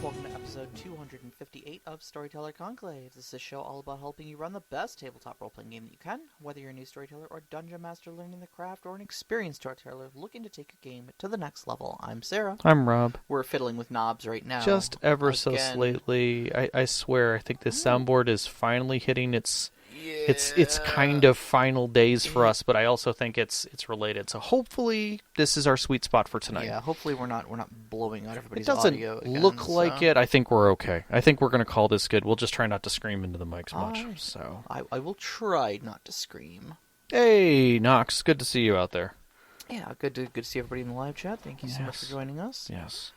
welcome to episode 258 of Storyteller Conclave. This is a show all about helping you run the best tabletop role-playing game that you can, whether you're a new storyteller or dungeon master learning the craft, or an experienced storyteller looking to take your game to the next level. I'm Sarah. I'm Rob. We're fiddling with knobs right now. Just ever so slightly. I swear, I think this soundboard is finally hitting its kind of final days for us, but I also think it's related. So hopefully this is our sweet spot for tonight. Yeah, hopefully we're not blowing out everybody's it doesn't audio again, look like it. I think we're okay. I think we're going to call this good. We'll just try not to scream into the mics much. Right. So I will try not to scream. Hey, Knox, good to see you out there. Yeah, good to see everybody in the live chat. Thank you so much for joining us. Yes.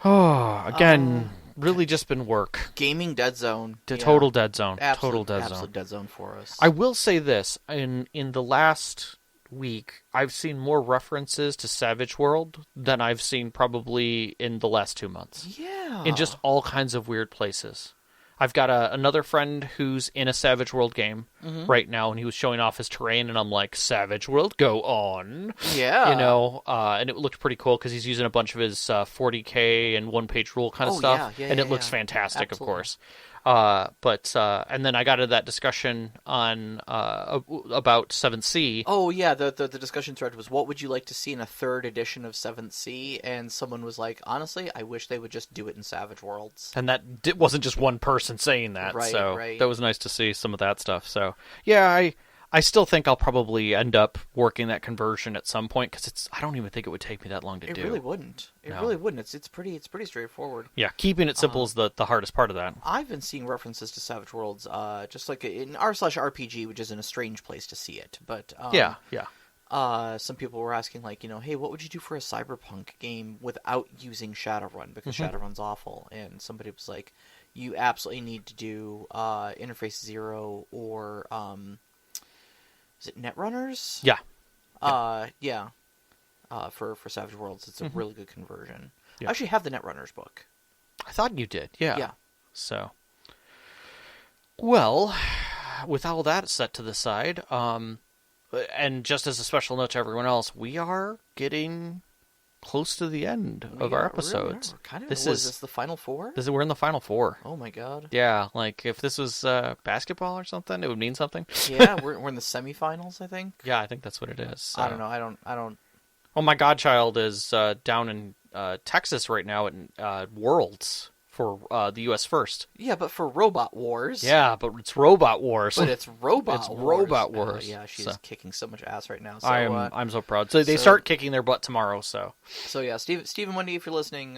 Oh, again, really just been work. Gaming dead zone. Total dead zone. Absolute dead zone for us. I will say this. In the last week, I've seen more references to Savage World than I've seen probably in the last 2 months. Yeah. In just all kinds of weird places. I've got another friend who's in a Savage World game right now, and he was showing off his terrain, and I'm like, Savage World, go on. Yeah. You know, and it looked pretty cool because he's using a bunch of his 40K and one-page rule kind of stuff, and it looks fantastic, Absolutely. of course. And then I got into that discussion on about 7th Sea. Oh, yeah, the discussion thread was, what would you like to see in a third edition of 7th Sea? And someone was like, honestly, I wish they would just do it in Savage Worlds. And that wasn't just one person saying that, right, so right. That was nice to see some of that stuff. So, yeah, I still think I'll probably end up working that conversion at some point, because I don't even think it would take me that long to do. It really wouldn't. It really wouldn't. It's pretty straightforward. Yeah, keeping it simple is the hardest part of that. I've been seeing references to Savage Worlds, just like in r/RPG, which isn't a strange place to see it. But yeah. Some people were asking, like, hey, what would you do for a cyberpunk game without using Shadowrun? Because Shadowrun's awful. And somebody was like, you absolutely need to do Interface Zero or is it Netrunners? Yeah. For Savage Worlds, it's a really good conversion. Yeah. I actually have the Netrunners book. I thought you did, yeah. Yeah. So, well, with all that set to the side, and just as a special note to everyone else, we are getting close to the end of our episodes. We're kind of, is this the final four? We're in the final four. Oh my god. Yeah, like if this was basketball or something, it would mean something. Yeah, we're in the semifinals, I think. Yeah, I think that's what it is. So. I don't know. I don't. Well, my godchild is down in Texas right now at Worlds for the U.S. First. Yeah, but for Robot Wars. Yeah, but it's Robot Wars. But it's Robot Wars. Robot Wars. Yeah, she's kicking so much ass right now. So, I'm so proud. So they start kicking their butt tomorrow. So yeah, Stephen Wendy, if you're listening,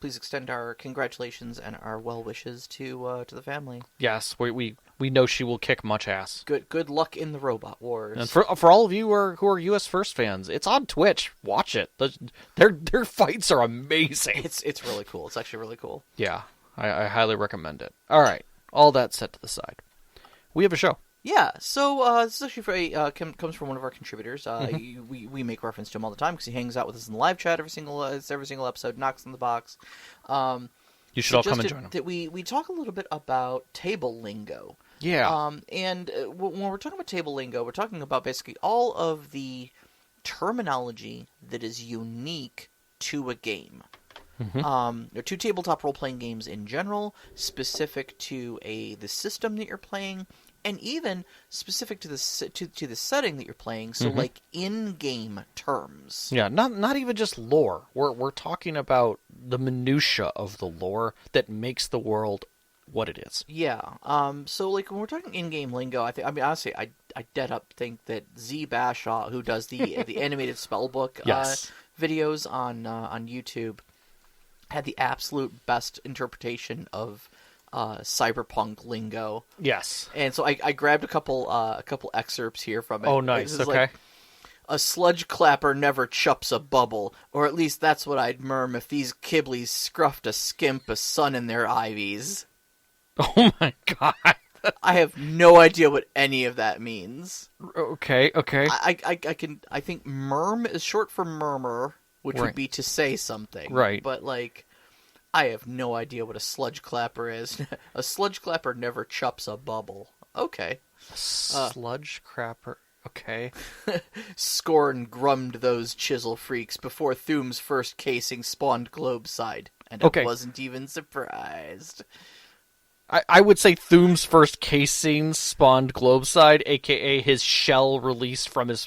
please extend our congratulations and our well wishes to the family. Yes, we know she will kick much ass. Good luck in the Robot Wars. And for all of you who are U.S. First fans, it's on Twitch. Watch it. Their fights are amazing. It's really cool. It's actually really cool. Yeah, I highly recommend it. All right, all that set to the side. We have a show. Yeah, so this is actually comes from one of our contributors. We make reference to him all the time because he hangs out with us in the live chat every single episode, knocks on the box. You should all come and join him. That we talk a little bit about table lingo. Yeah. And when we're talking about table lingo, we're talking about basically all of the terminology that is unique to a game. Or to tabletop role-playing games in general, specific to the system that you're playing, and even specific to the setting that you're playing. So, like in-game terms. Yeah, not even just lore. We're talking about the minutia of the lore that makes the world what it is. Yeah. So, like, when we're talking in-game lingo, honestly, I dead up think that Z Bashaw, who does the animated spellbook videos on YouTube, had the absolute best interpretation of cyberpunk lingo. Yes. And so I grabbed a couple excerpts here from it. Oh, nice. Okay. Like, a sludge clapper never chups a bubble, or at least that's what I'd murm if these kibblies scruffed a skimp a sun in their ivies. Oh my god. I have no idea what any of that means. Okay. I think murm is short for murmur, which would be to say something. Right. But, like, I have no idea what a sludge clapper is. A sludge clapper never chups a bubble. Okay. Sludge crapper. Okay. Scorn grummed those chisel freaks before Thume's first casing spawned globe side. And I wasn't even surprised. I would say Thuum's first case scene spawned Globeside, a.k.a. his shell released from the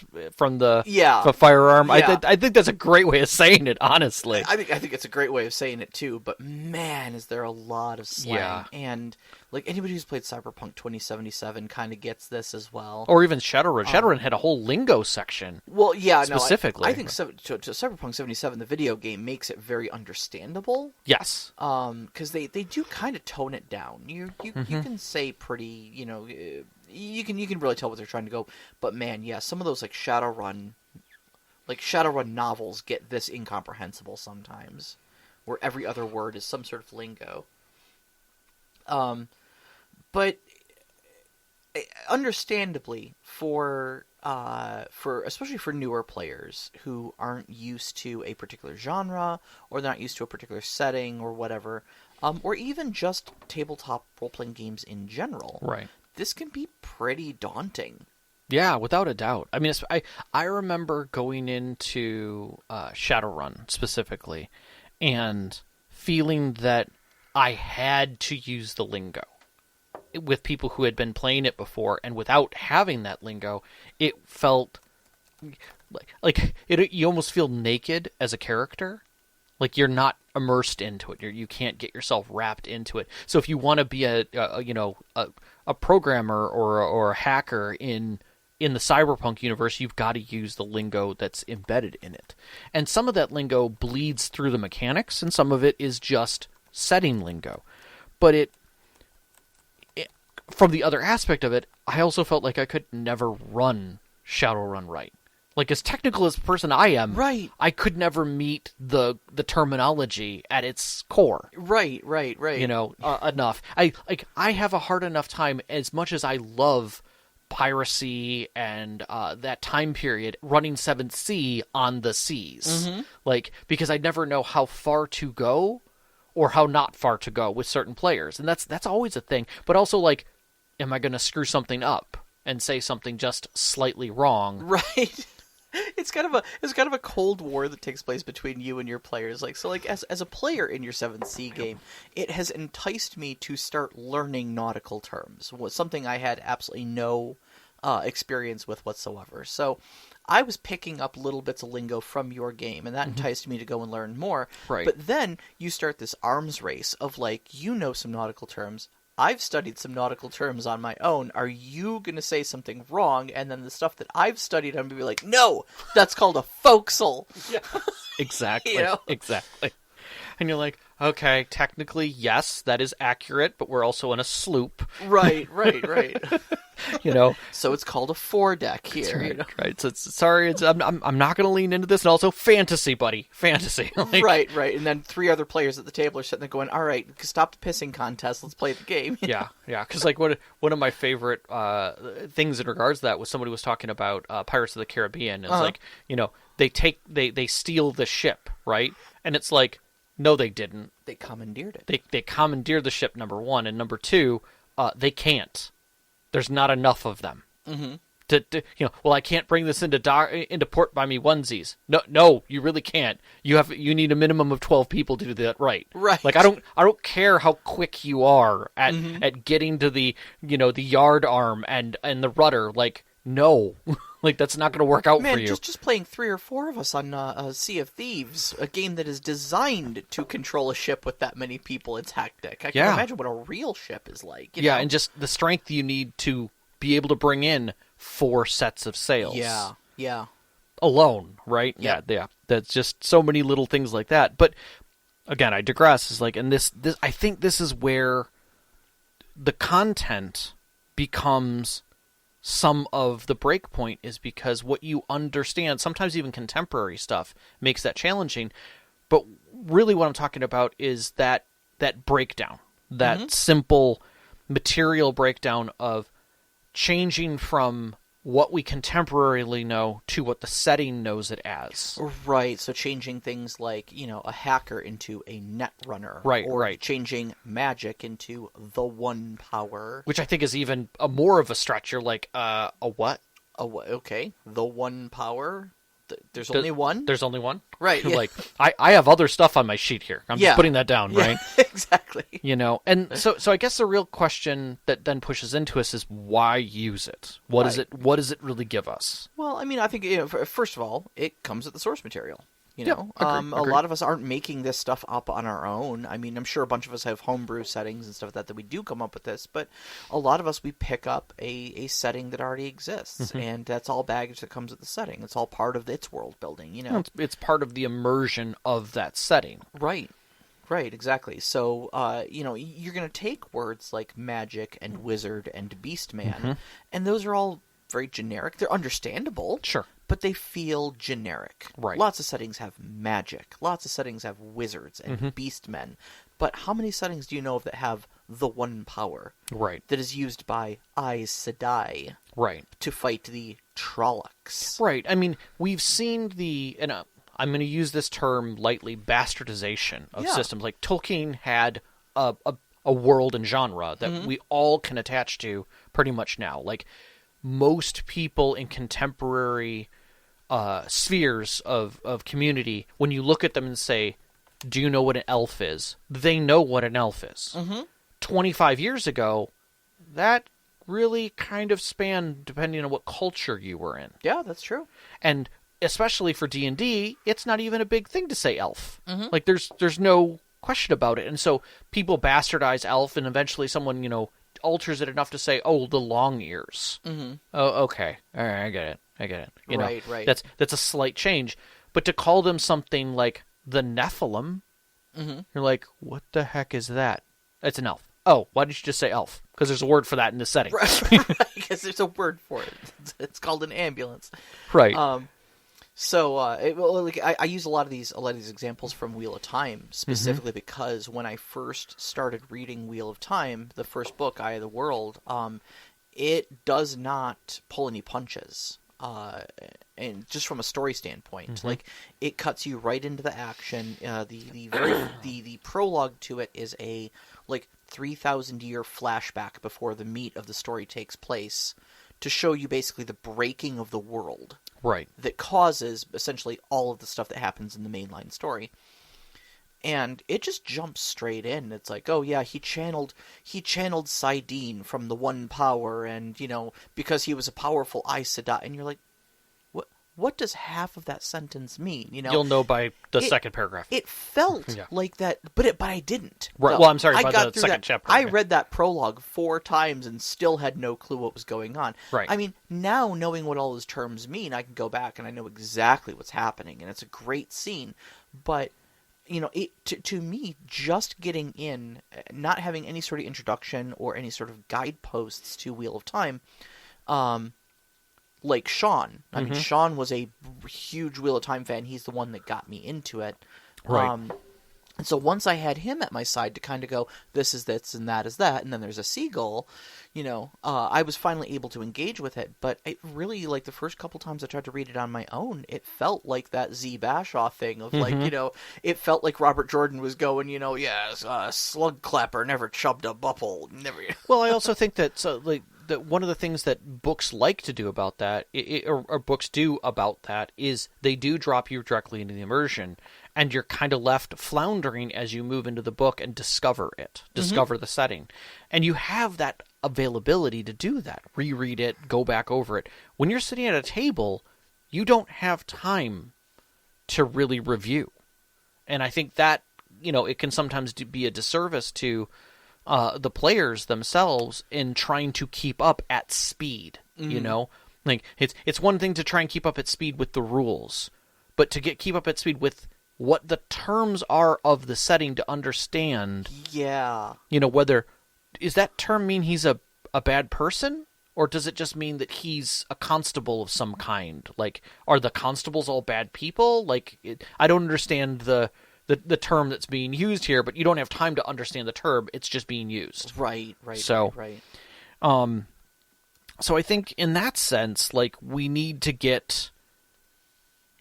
firearm. Yeah. I think that's a great way of saying it, honestly. I think it's a great way of saying it, too. But, man, is there a lot of slang. Yeah. And, like, anybody who's played Cyberpunk 2077 kind of gets this as well. Or even Shadowrun. Shadowrun had a whole lingo section. Well, yeah, specifically. I think to Cyberpunk 77, the video game, makes it very understandable. Yes. Because they do kind of tone it down. You can say pretty, you can really tell what they're trying to go. But man, yeah, some of those like Shadowrun novels get this incomprehensible sometimes, where every other word is some sort of lingo. But understandably for especially for newer players who aren't used to a particular genre, or they're not used to a particular setting or whatever, or even just tabletop role-playing games in general, right? This can be pretty daunting. Yeah, without a doubt. I mean, I remember going into Shadowrun specifically and feeling that I had to use the lingo with people who had been playing it before, and without having that lingo, it felt like you almost feel naked as a character. Like you're not immersed into it. You can't get yourself wrapped into it. So if you want to be a programmer or a hacker in the cyberpunk universe, you've got to use the lingo that's embedded in it. And some of that lingo bleeds through the mechanics, and some of it is just setting lingo. But from the other aspect of it, I also felt like I could never run Shadowrun right. Like, as technical as a person I am, right, I could never meet the terminology at its core. Right. Enough. I have a hard enough time, as much as I love piracy and that time period, running 7th Sea on the seas. Mm-hmm. Because I never know how far to go or how not far to go with certain players. And that's always a thing. But also, am I going to screw something up and say something just slightly wrong? Right. It's kind of a cold war that takes place between you and your players. As a player in your 7th Sea game, it has enticed me to start learning nautical terms. Was something I had absolutely no experience with whatsoever. So I was picking up little bits of lingo from your game, and that enticed me to go and learn more. Right. But then you start this arms race of some nautical terms. I've studied some nautical terms on my own. Are you going to say something wrong? And then the stuff that I've studied, I'm going to be like, no, that's called a forecastle. Yeah. Exactly. Exactly. And you're like, okay, technically, yes, that is accurate, but we're also in a sloop. Right. So it's called a foredeck here. Right, right. So I'm not going to lean into this. And also, fantasy, buddy. Fantasy. Right. And then 3 other players at the table are sitting there going, all right, stop the pissing contest. Let's play the game. Yeah. Because one of my favorite things in regards to that was somebody was talking about Pirates of the Caribbean. It's they steal the ship, right? And it's like, no, they didn't. They commandeered it. They commandeered the ship, number one. And number two, they can't. There's not enough of them. Mm-hmm. I can't bring this into port by me onesies. No, you really can't. You need a minimum of 12 people to do that right. Right. I don't care how quick you are at getting to the the yard arm and the rudder. No. That's not going to work out for you. Just playing 3 or 4 of us on Sea of Thieves, a game that is designed to control a ship with that many people, it's hectic. I can imagine what a real ship is like. You know? And just the strength you need to be able to bring in 4 sets of sails. Yeah. Alone, right? Yep. Yeah. That's just so many little things like that. But again, I digress. It's and this I think this is where the content becomes some of the break point, is because what you understand, sometimes even contemporary stuff, makes that challenging. But really what I'm talking about is that breakdown, that simple material breakdown of changing from what we contemporarily know to what the setting knows it as. Right, so changing things like, a hacker into a netrunner. Right. Changing magic into the one power. Which I think is even more of a stretch. You're like, a what? Okay, the one power? There's only one? There's only one? Right. Yeah. Like, I have other stuff on my sheet here. I'm just putting that down, right? Exactly. And so I guess the real question that then pushes into us is why use it? What is it? What does it really give us? Well, I mean, I think, first of all, it comes with the source material. Agreed. A lot of us aren't making this stuff up on our own. I mean, I'm sure a bunch of us have homebrew settings and stuff like that we do come up with this, but a lot of us, we pick up a setting that already exists, and that's all baggage that comes with the setting. It's all part of its world building, It's part of the immersion of that setting. Right, exactly. So, you're going to take words like magic and wizard and beastman, and those are all very generic. They're understandable. Sure. But they feel generic. Right. Lots of settings have magic. Lots of settings have wizards and beastmen. But how many settings do you know of that have the one power? Right. That is used by Aes Sedai. Right. To fight the Trollocs. Right. I mean, we've seen and I'm going to use this term lightly, bastardization of systems. Like, Tolkien had a world and genre that we all can attach to pretty much now. Like, most people in contemporary spheres of community, when you look at them and say, do you know what an elf is? They know what an elf is. 25 years ago, that really kind of spanned depending on what culture you were in. Yeah, that's true. And especially for D&D, it's not even a big thing to say elf. Like, there's no question about it. And so people bastardize elf, and eventually someone, alters it enough to say, oh, the long ears. Oh, okay. All right, I get it. Right. That's a slight change. But to call them something like the Nephilim, you're like, what the heck is that? It's an elf. Oh, why didn't you just say elf? Because there's a word for that in this setting. Right, because there's a word for it. It's called an ambulance. Right. So I use a lot of these examples from Wheel of Time specifically because when I first started reading Wheel of Time, the first book, Eye of the World, it does not pull any punches. And just from a story standpoint, like, it cuts you right into the action. The prologue to it is a 3,000-year flashback before the meat of the story takes place to show you basically the breaking of the world. Right. That causes essentially all of the stuff that happens in the mainline story. And it just jumps straight in. It's like, oh yeah, he channeled Saidin from the One Power, and because he was a powerful Aes Sedai, and you're like, what does half of that sentence mean? You'll know by the second paragraph. It felt like that, but I didn't. Right. No, well, I'm sorry I about got the second that. chapter. I read that prologue 4 times and still had no clue what was going on. Right. I mean, now knowing what all those terms mean, I can go back and I know exactly what's happening, and it's a great scene. But to me, just getting in, not having any sort of introduction or any sort of guideposts to Wheel of Time, like Sean. I mean, Sean was a huge Wheel of Time fan. He's the one that got me into it. Right. And so once I had him at my side to kind of go, this is this and that is that, and then there's a seagull, I was finally able to engage with it. But it really, like, the first couple times I tried to read it on my own, it felt like that Z. Bashaw thing of, it felt like Robert Jordan was going, yes, slug clapper never chubbed a bubble. Never. Well, I also think that, that one of the things that books like to do about that, or books do about that, is they do drop you directly into the immersion, and you're kind of left floundering as you move into the book and discover the setting. And you have that availability to do that. Reread it, go back over it. When you're sitting at a table, you don't have time to really review. And I think that, it can sometimes be a disservice to the players themselves in trying to keep up at speed, Like, it's one thing to try and keep up at speed with the rules, but to keep up at speed with what the terms are of the setting to understand. Yeah. Whether, is that term mean he's a bad person? Or does it just mean that he's a constable of some kind? Like, are the constables all bad people? Like, I don't understand the term that's being used here, but you don't have time to understand the term. It's just being used. Right. So I think in that sense, like, we need to get,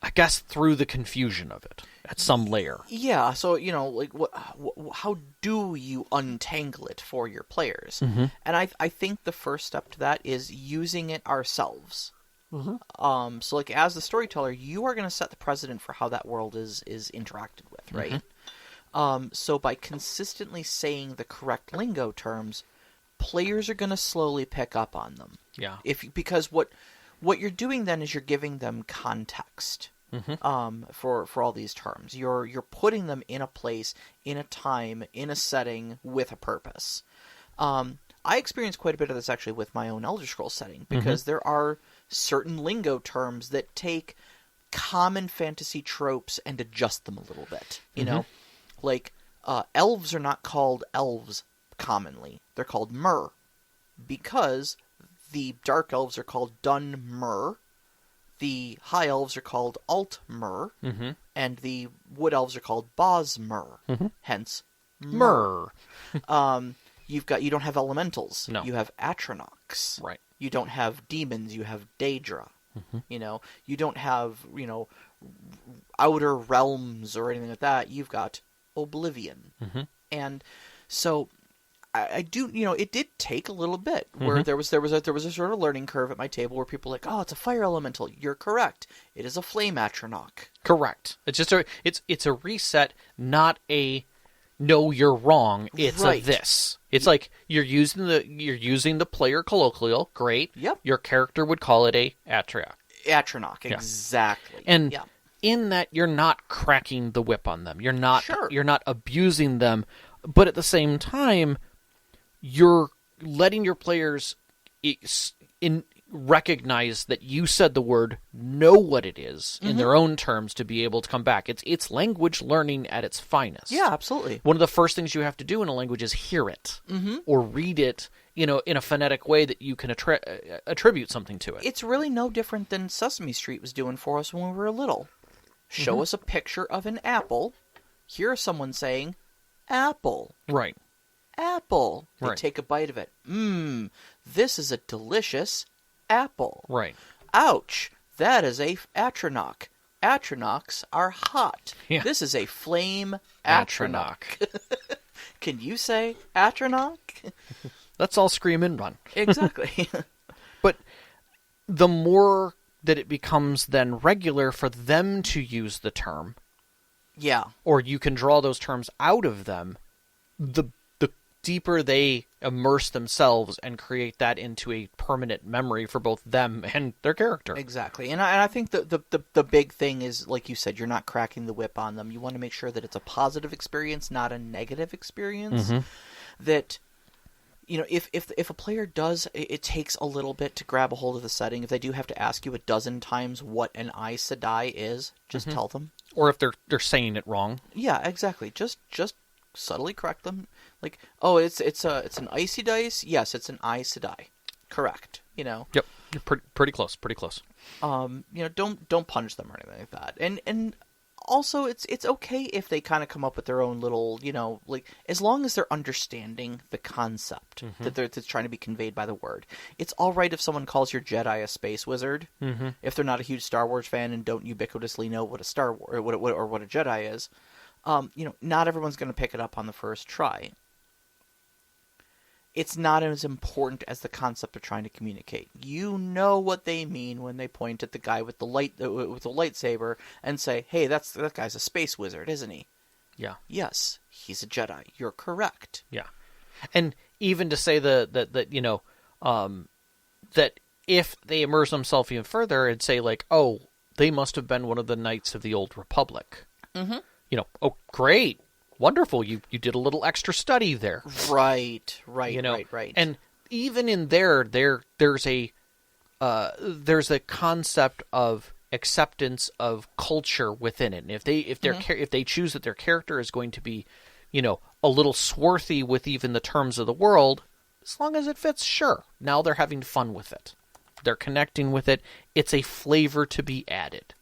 I guess, through the confusion of it at some layer. Yeah, so, like, how do you untangle it for your players? And I think the first step to that is using it ourselves. So like as the storyteller, you are going to set the precedent for how that world is interacted with, right? So by consistently saying the correct lingo terms, players are going to slowly pick up on them. Yeah. Because what you're doing then is you're giving them context for all these terms. You're putting them in a place, in a time, in a setting with a purpose. I experienced quite a bit of this actually with my own Elder Scrolls setting, because there are certain lingo terms that take common fantasy tropes and adjust them a little bit. You know, like elves are not called elves commonly; they're called mer, because the dark elves are called Dunmer, the high elves are called Altmer, and the wood elves are called Bosmer. Hence, mer. You don't have elementals. No. You have Atronachs. Right. You don't have demons. You have Daedra. You know, you don't have, outer realms or anything like that. You've got Oblivion. And so I do, it did take a little bit where there was a sort of learning curve at my table where people were like, oh, it's a fire elemental. You're correct. It is a flame Atronach. Correct. It's just it's a reset, not a no, you're wrong. It's a this. It's like you're using the player colloquial. Great. Yep. Your character would call it a Atronach. Atronach, exactly. And in that, you're not cracking the whip on them. You're not abusing them, but at the same time, you're letting your players recognize that you said the word, know what it is in their own terms to be able to come back. It's language learning at its finest. Yeah, absolutely. One of the first things you have to do in a language is hear it or read it, in a phonetic way that you can attribute something to it. It's really no different than Sesame Street was doing for us when we were little. Show us a picture of an apple. Hear someone saying, apple. Right. Apple. They Right. take a bite of it. This is a delicious apple. Right. Ouch, that is a Atronach. Atronachs are hot. Yeah. This is a flame Atronach. Can you say Atronach? Let's all scream and run. Exactly. But the more that it becomes then regular for them to use the term, Yeah. or you can draw those terms out of them, the deeper they immerse themselves and create that into a permanent memory for both them and their character. Exactly. And I think the big thing is, like you said, you're not cracking the whip on them. You want to make sure that it's a positive experience, not a negative experience. That, if a player does, it takes a little bit to grab a hold of the setting. If they do have to ask you a dozen times what an Aes Sedai is, just tell them. Or if they're saying it wrong. Yeah, exactly. Just subtly correct them. Like, oh, it's an icy dice. Yes, it's an Aes Sedai. Correct. Yep, you're pretty close. Pretty close. Don't punish them or anything like that. And also, it's okay if they kind of come up with their own little, like, as long as they're understanding the concept that's trying to be conveyed by the word. It's all right if someone calls your Jedi a space wizard, if they're not a huge Star Wars fan and don't ubiquitously know what a Star Wars or what a Jedi is. Not everyone's going to pick it up on the first try. It's not as important as the concept they're trying to communicate. You know what they mean when they point at the guy with the lightsaber and say, "Hey, that guy's a space wizard, isn't he?" Yeah. Yes, he's a Jedi. You're correct. Yeah. And even to say that if they immerse themselves even further and say, like, oh, they must have been one of the Knights of the Old Republic. Oh, great. Wonderful. You did a little extra study there. Right. Right. And even in there's a concept of acceptance of culture within it. And if they choose that their character is going to be, a little swarthy with even the terms of the world, as long as it fits, sure. Now they're having fun with it. They're connecting with it. It's a flavor to be added.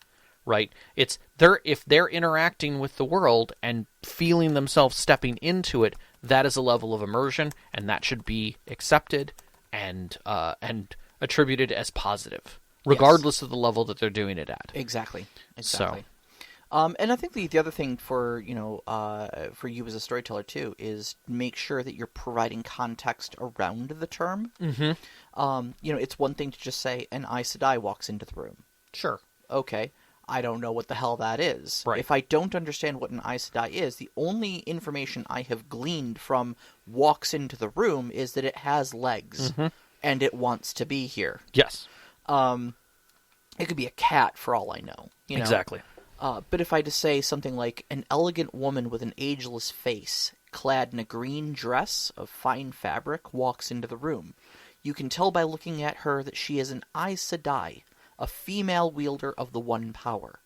Right? If they're interacting with the world and feeling themselves stepping into it, that is a level of immersion, and that should be accepted and attributed as positive, regardless of the level that they're doing it at. Exactly. So, And I think the other thing for for you as a storyteller too is make sure that you're providing context around the term. Mm-hmm. It's one thing to just say an Aes Sedai walks into the room. Sure. Okay, I don't know what the hell that is. Right. If I don't understand what an Aes Sedai is, the only information I have gleaned from walks into the room is that it has legs and it wants to be here. Yes. It could be a cat for all I know. Exactly. But if I just say something like, an elegant woman with an ageless face, clad in a green dress of fine fabric, walks into the room. You can tell by looking at her that she is an Aes Sedai, a female wielder of the One Power,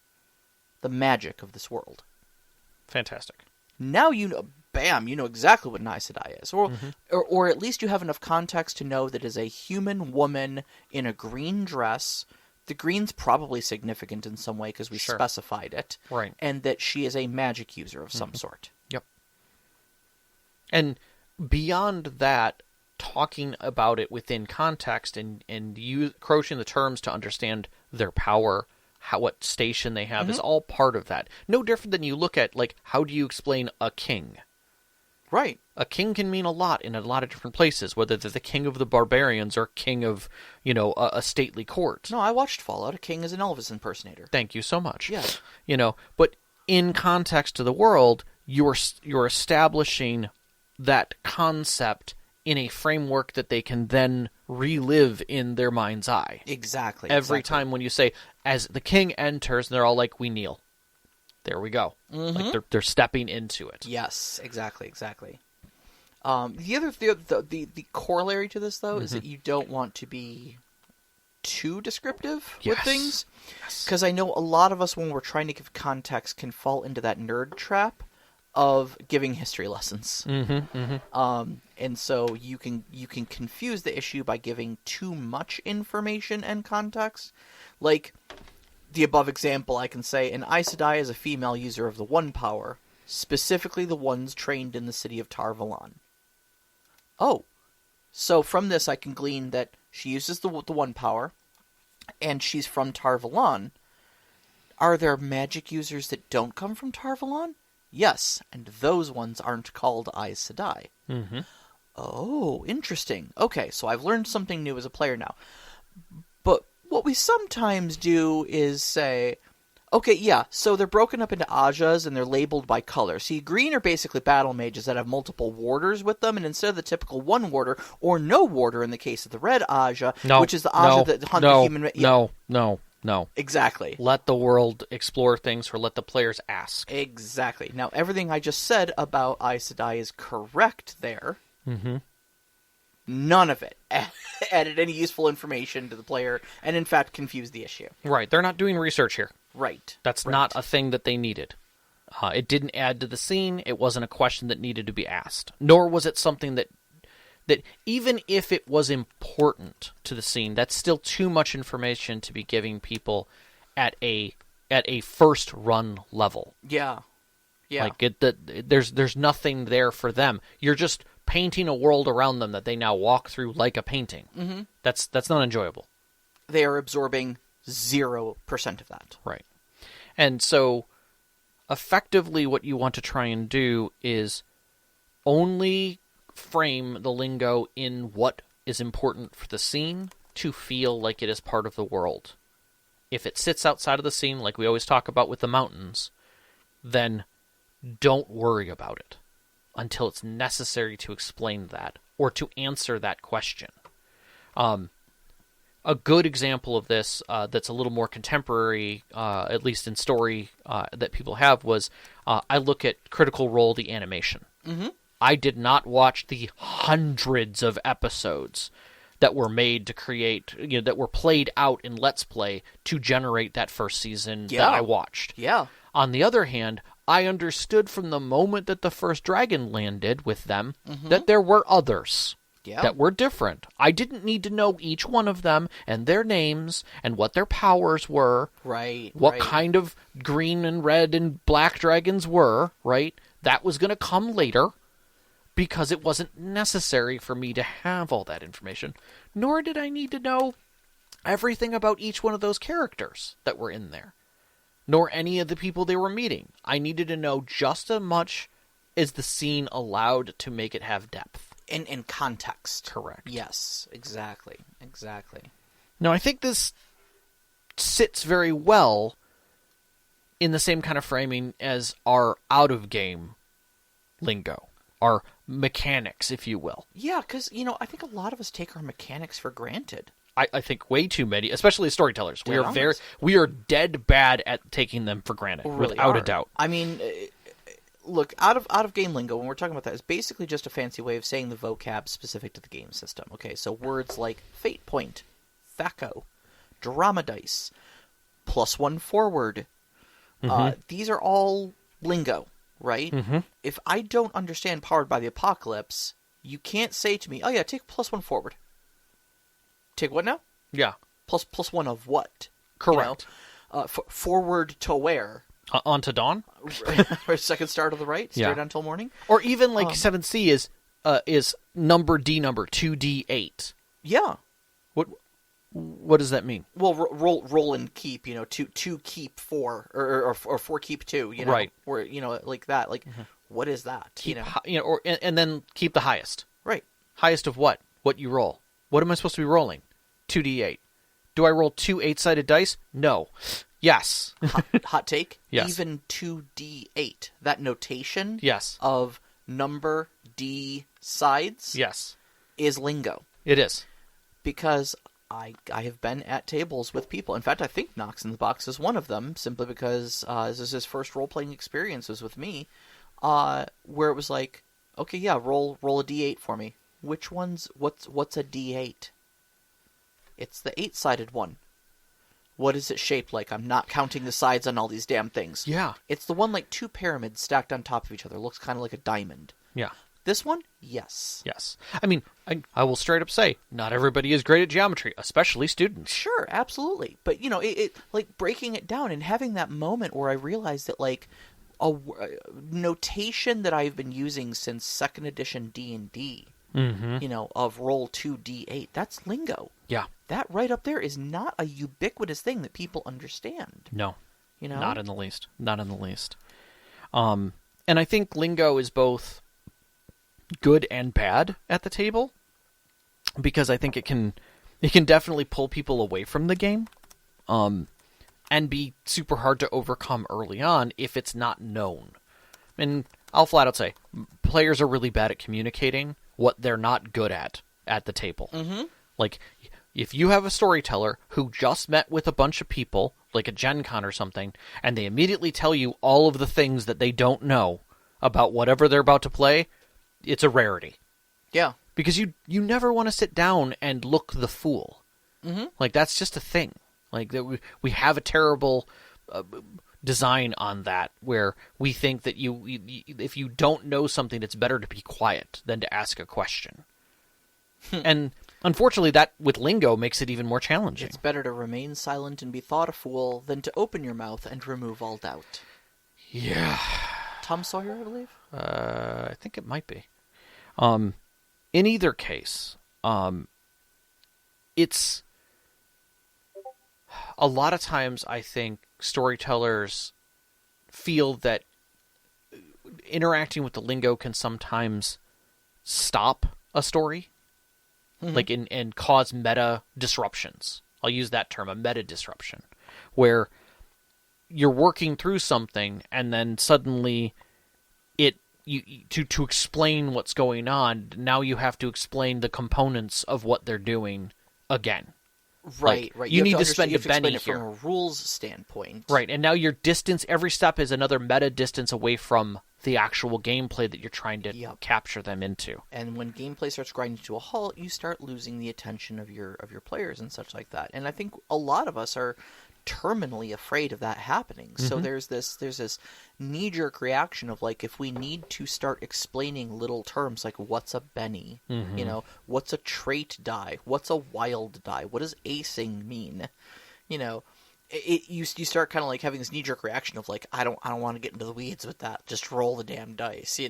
the magic of this world. Fantastic. Now you know, bam, you know exactly what an Aes Sedai is. Or at least you have enough context to know that it is a human woman in a green dress. The green's probably significant in some way because we specified it. Right. And that she is a magic user of some sort. Yep. And beyond that, talking about it within context and approaching the terms to understand their power, what station they have, is all part of that. No different than you look at, like, how do you explain a king? Right. A king can mean a lot in a lot of different places, whether they're the king of the barbarians or king of, a stately court. No, I watched Fallout. A king is an Elvis impersonator. Thank you so much. Yeah. But in context to the world, you're establishing that concept in a framework that they can then relive in their mind's eye. Exactly. Every time when you say, as the king enters, and they're all like, we kneel. There we go. Like they're stepping into it. Yes, exactly. The corollary to this, though, is that you don't want to be too descriptive with things. Because I know a lot of us, when we're trying to give context, can fall into that nerd trap of giving history lessons. And so you can confuse the issue by giving too much information and context. Like the above example, I can say an Aes Sedai is a female user of the One Power, specifically the ones trained in the city of Tar Valon. Oh, so from this I can glean that she uses the One Power, and she's from Tar Valon. Are there magic users that don't come from Tar Valon? Yes, and those ones aren't called Aes Sedai. Oh, interesting. Okay, so I've learned something new as a player now. But what we sometimes do is say, okay, yeah, so they're broken up into Ajas and they're labeled by color. See, green are basically battle mages that have multiple warders with them, and instead of the typical one warder, or no warder in the case of the red Aja, which is the Aja that hunt the human... No. Exactly. Let the world explore things, or let the players ask. Exactly. Now, everything I just said about Aes Sedai is correct there. None of it added any useful information to the player, and in fact confused the issue. Right. They're not doing research here. Right. That's not a thing that they needed. It didn't add to the scene. It wasn't a question that needed to be asked. Nor was it something that even if it was important to the scene, that's still too much information to be giving people at a first run level. Yeah. Like there's nothing there for them. You're just painting a world around them that they now walk through like a painting. That's not enjoyable. They are absorbing 0% of that. Right. And so effectively what you want to try and do is only frame the lingo in what is important for the scene to feel like it is part of the world. If it sits outside of the scene, like we always talk about with the mountains, then don't worry about it until it's necessary to explain that or to answer that question. A good example of this that's a little more contemporary, at least in story that people have, was I look at Critical Role, the animation. I did not watch the hundreds of episodes that were made to create, that were played out in Let's Play to generate that first season that I watched. Yeah. On the other hand, I understood from the moment that the first dragon landed with them that there were others that were different. I didn't need to know each one of them and their names and what their powers were. Right. What kind of green and red and black dragons were, right? That was going to come later, because it wasn't necessary for me to have all that information, nor did I need to know everything about each one of those characters that were in there. nor any of the people they were meeting. I needed to know just as much as the scene allowed to make it have depth. In context. Correct. Yes, exactly. Now, I think this sits very well in the same kind of framing as our out-of-game lingo, our mechanics, if you will. Yeah, because, I think a lot of us take our mechanics for granted. I think way too many, especially as storytellers. Dead We are dead bad at taking them for granted, really without are. a doubt. I mean, look, out of game lingo, when we're talking about that, is basically just a fancy way of saying the vocab specific to the game system. Okay, so words like fate point, THACO, drama dice, +1 forward. These are all lingo, right? Mm-hmm. If I don't understand Powered by the Apocalypse, you can't say to me, "Oh yeah, take +1 forward." Take what now? Yeah. Plus one of what? Correct. Forward to where? On to dawn? Or second star to the right, straight on till morning? Or even like 7C is number D number 2D8. Yeah. What does that mean? Well, roll and keep, two keep 4 or 4 keep 2, right? Or like that. Like, what is that? Keep, and then keep the highest. Right. Highest of what? What you roll. What am I supposed to be rolling? 2D8. Do I roll 2 8-sided dice? No. Yes. Hot take. Yes. Even 2D8. That notation. Yes. Of number D sides. Yes. Is lingo. It is. Because I have been at tables with people. In fact, I think Knox in the Box is one of them, simply because this is his first role-playing experiences with me, where it was like, okay, yeah, roll a D8 for me. Which one's what's a D8? It's the 8-sided one. What is it shaped like? I'm not counting the sides on all these damn things. Yeah. It's the one like 2 pyramids stacked on top of each other. Looks kind of like a diamond. Yeah. This one? Yes. Yes. I mean, I will straight up say, not everybody is great at geometry, especially students. Sure, absolutely. But, it like breaking it down and having that moment where I realized that, like, a notation that I've been using since 2nd edition D&D, of roll 2D8, that's lingo. Yeah. That right up there is not a ubiquitous thing that people understand. No. Not in the least. Not in the least. And I think lingo is both good and bad at the table, because I think it can definitely pull people away from the game, and be super hard to overcome early on if it's not known. And I'll flat out say, players are really bad at communicating what they're not good at the table. Mm-hmm. Like, if you have a storyteller who just met with a bunch of people, like a Gen Con or something, and they immediately tell you all of the things that they don't know about whatever they're about to play, it's a rarity. Yeah. Because you never want to sit down and look the fool. Mm-hmm. Like, that's just a thing. Like, we have a terrible design on that, where we think that if you don't know something, it's better to be quiet than to ask a question. And unfortunately, that with lingo makes it even more challenging. It's better to remain silent and be thought a fool than to open your mouth and remove all doubt. Yeah. Tom Sawyer, I believe? I think it might be. In either case, it's a lot of times I think storytellers feel that interacting with the lingo can sometimes stop a story, like and cause meta disruptions. I'll use that term, a meta disruption, where you're working through something and then suddenly to explain what's going on, now you have to explain the components of what they're doing again. Right, right. You need to spend a penny here from a rules standpoint. Right, and now your distance, every step is another meta distance away from the actual gameplay that you're trying to capture them into. And when gameplay starts grinding to a halt, you start losing the attention of your players and such like that. And I think a lot of us are terminally afraid of that happening. So there's this knee-jerk reaction of, like, if we need to start explaining little terms like what's a Benny, what's a trait die, what's a wild die, what does acing mean, you start kind of like having this knee-jerk reaction of, like, I don't want to get into the weeds with that, just roll the damn dice,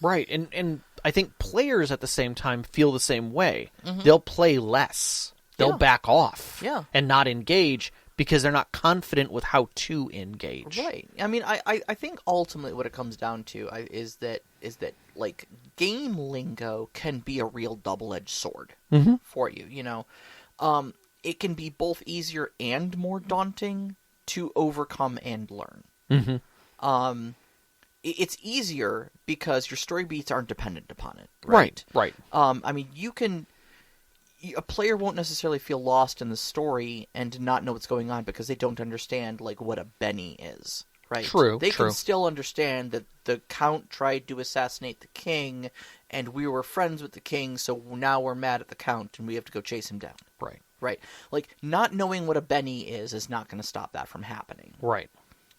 Right, and I think players at the same time feel the same way. They'll play less, they'll back off, and not engage, because they're not confident with how to engage. Right. I mean, I think ultimately what it comes down to is that like game lingo can be a real double-edged sword for you. You know, it can be both easier and more daunting to overcome and learn. It's easier because your story beats aren't dependent upon it. Right. Right. I mean, a player won't necessarily feel lost in the story and not know what's going on because they don't understand like what a Benny is, right? True. They can still understand that the Count tried to assassinate the king, and we were friends with the king, so now we're mad at the Count and we have to go chase him down. Right. Right. Like not knowing what a Benny is not going to stop that from happening. Right.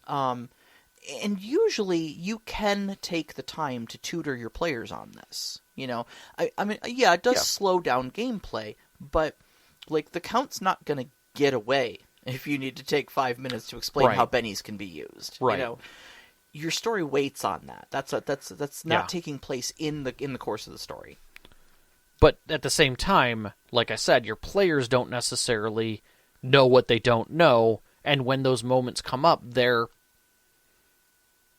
And usually you can take the time to tutor your players on this. You know, I mean, yeah, it does slow down gameplay, but like the Count's not going to get away if you need to take 5 minutes to explain how bennies can be used. Right. You know, your story waits on that. That's not taking place in the course of the story. But at the same time, like I said, your players don't necessarily know what they don't know, and when those moments come up, they're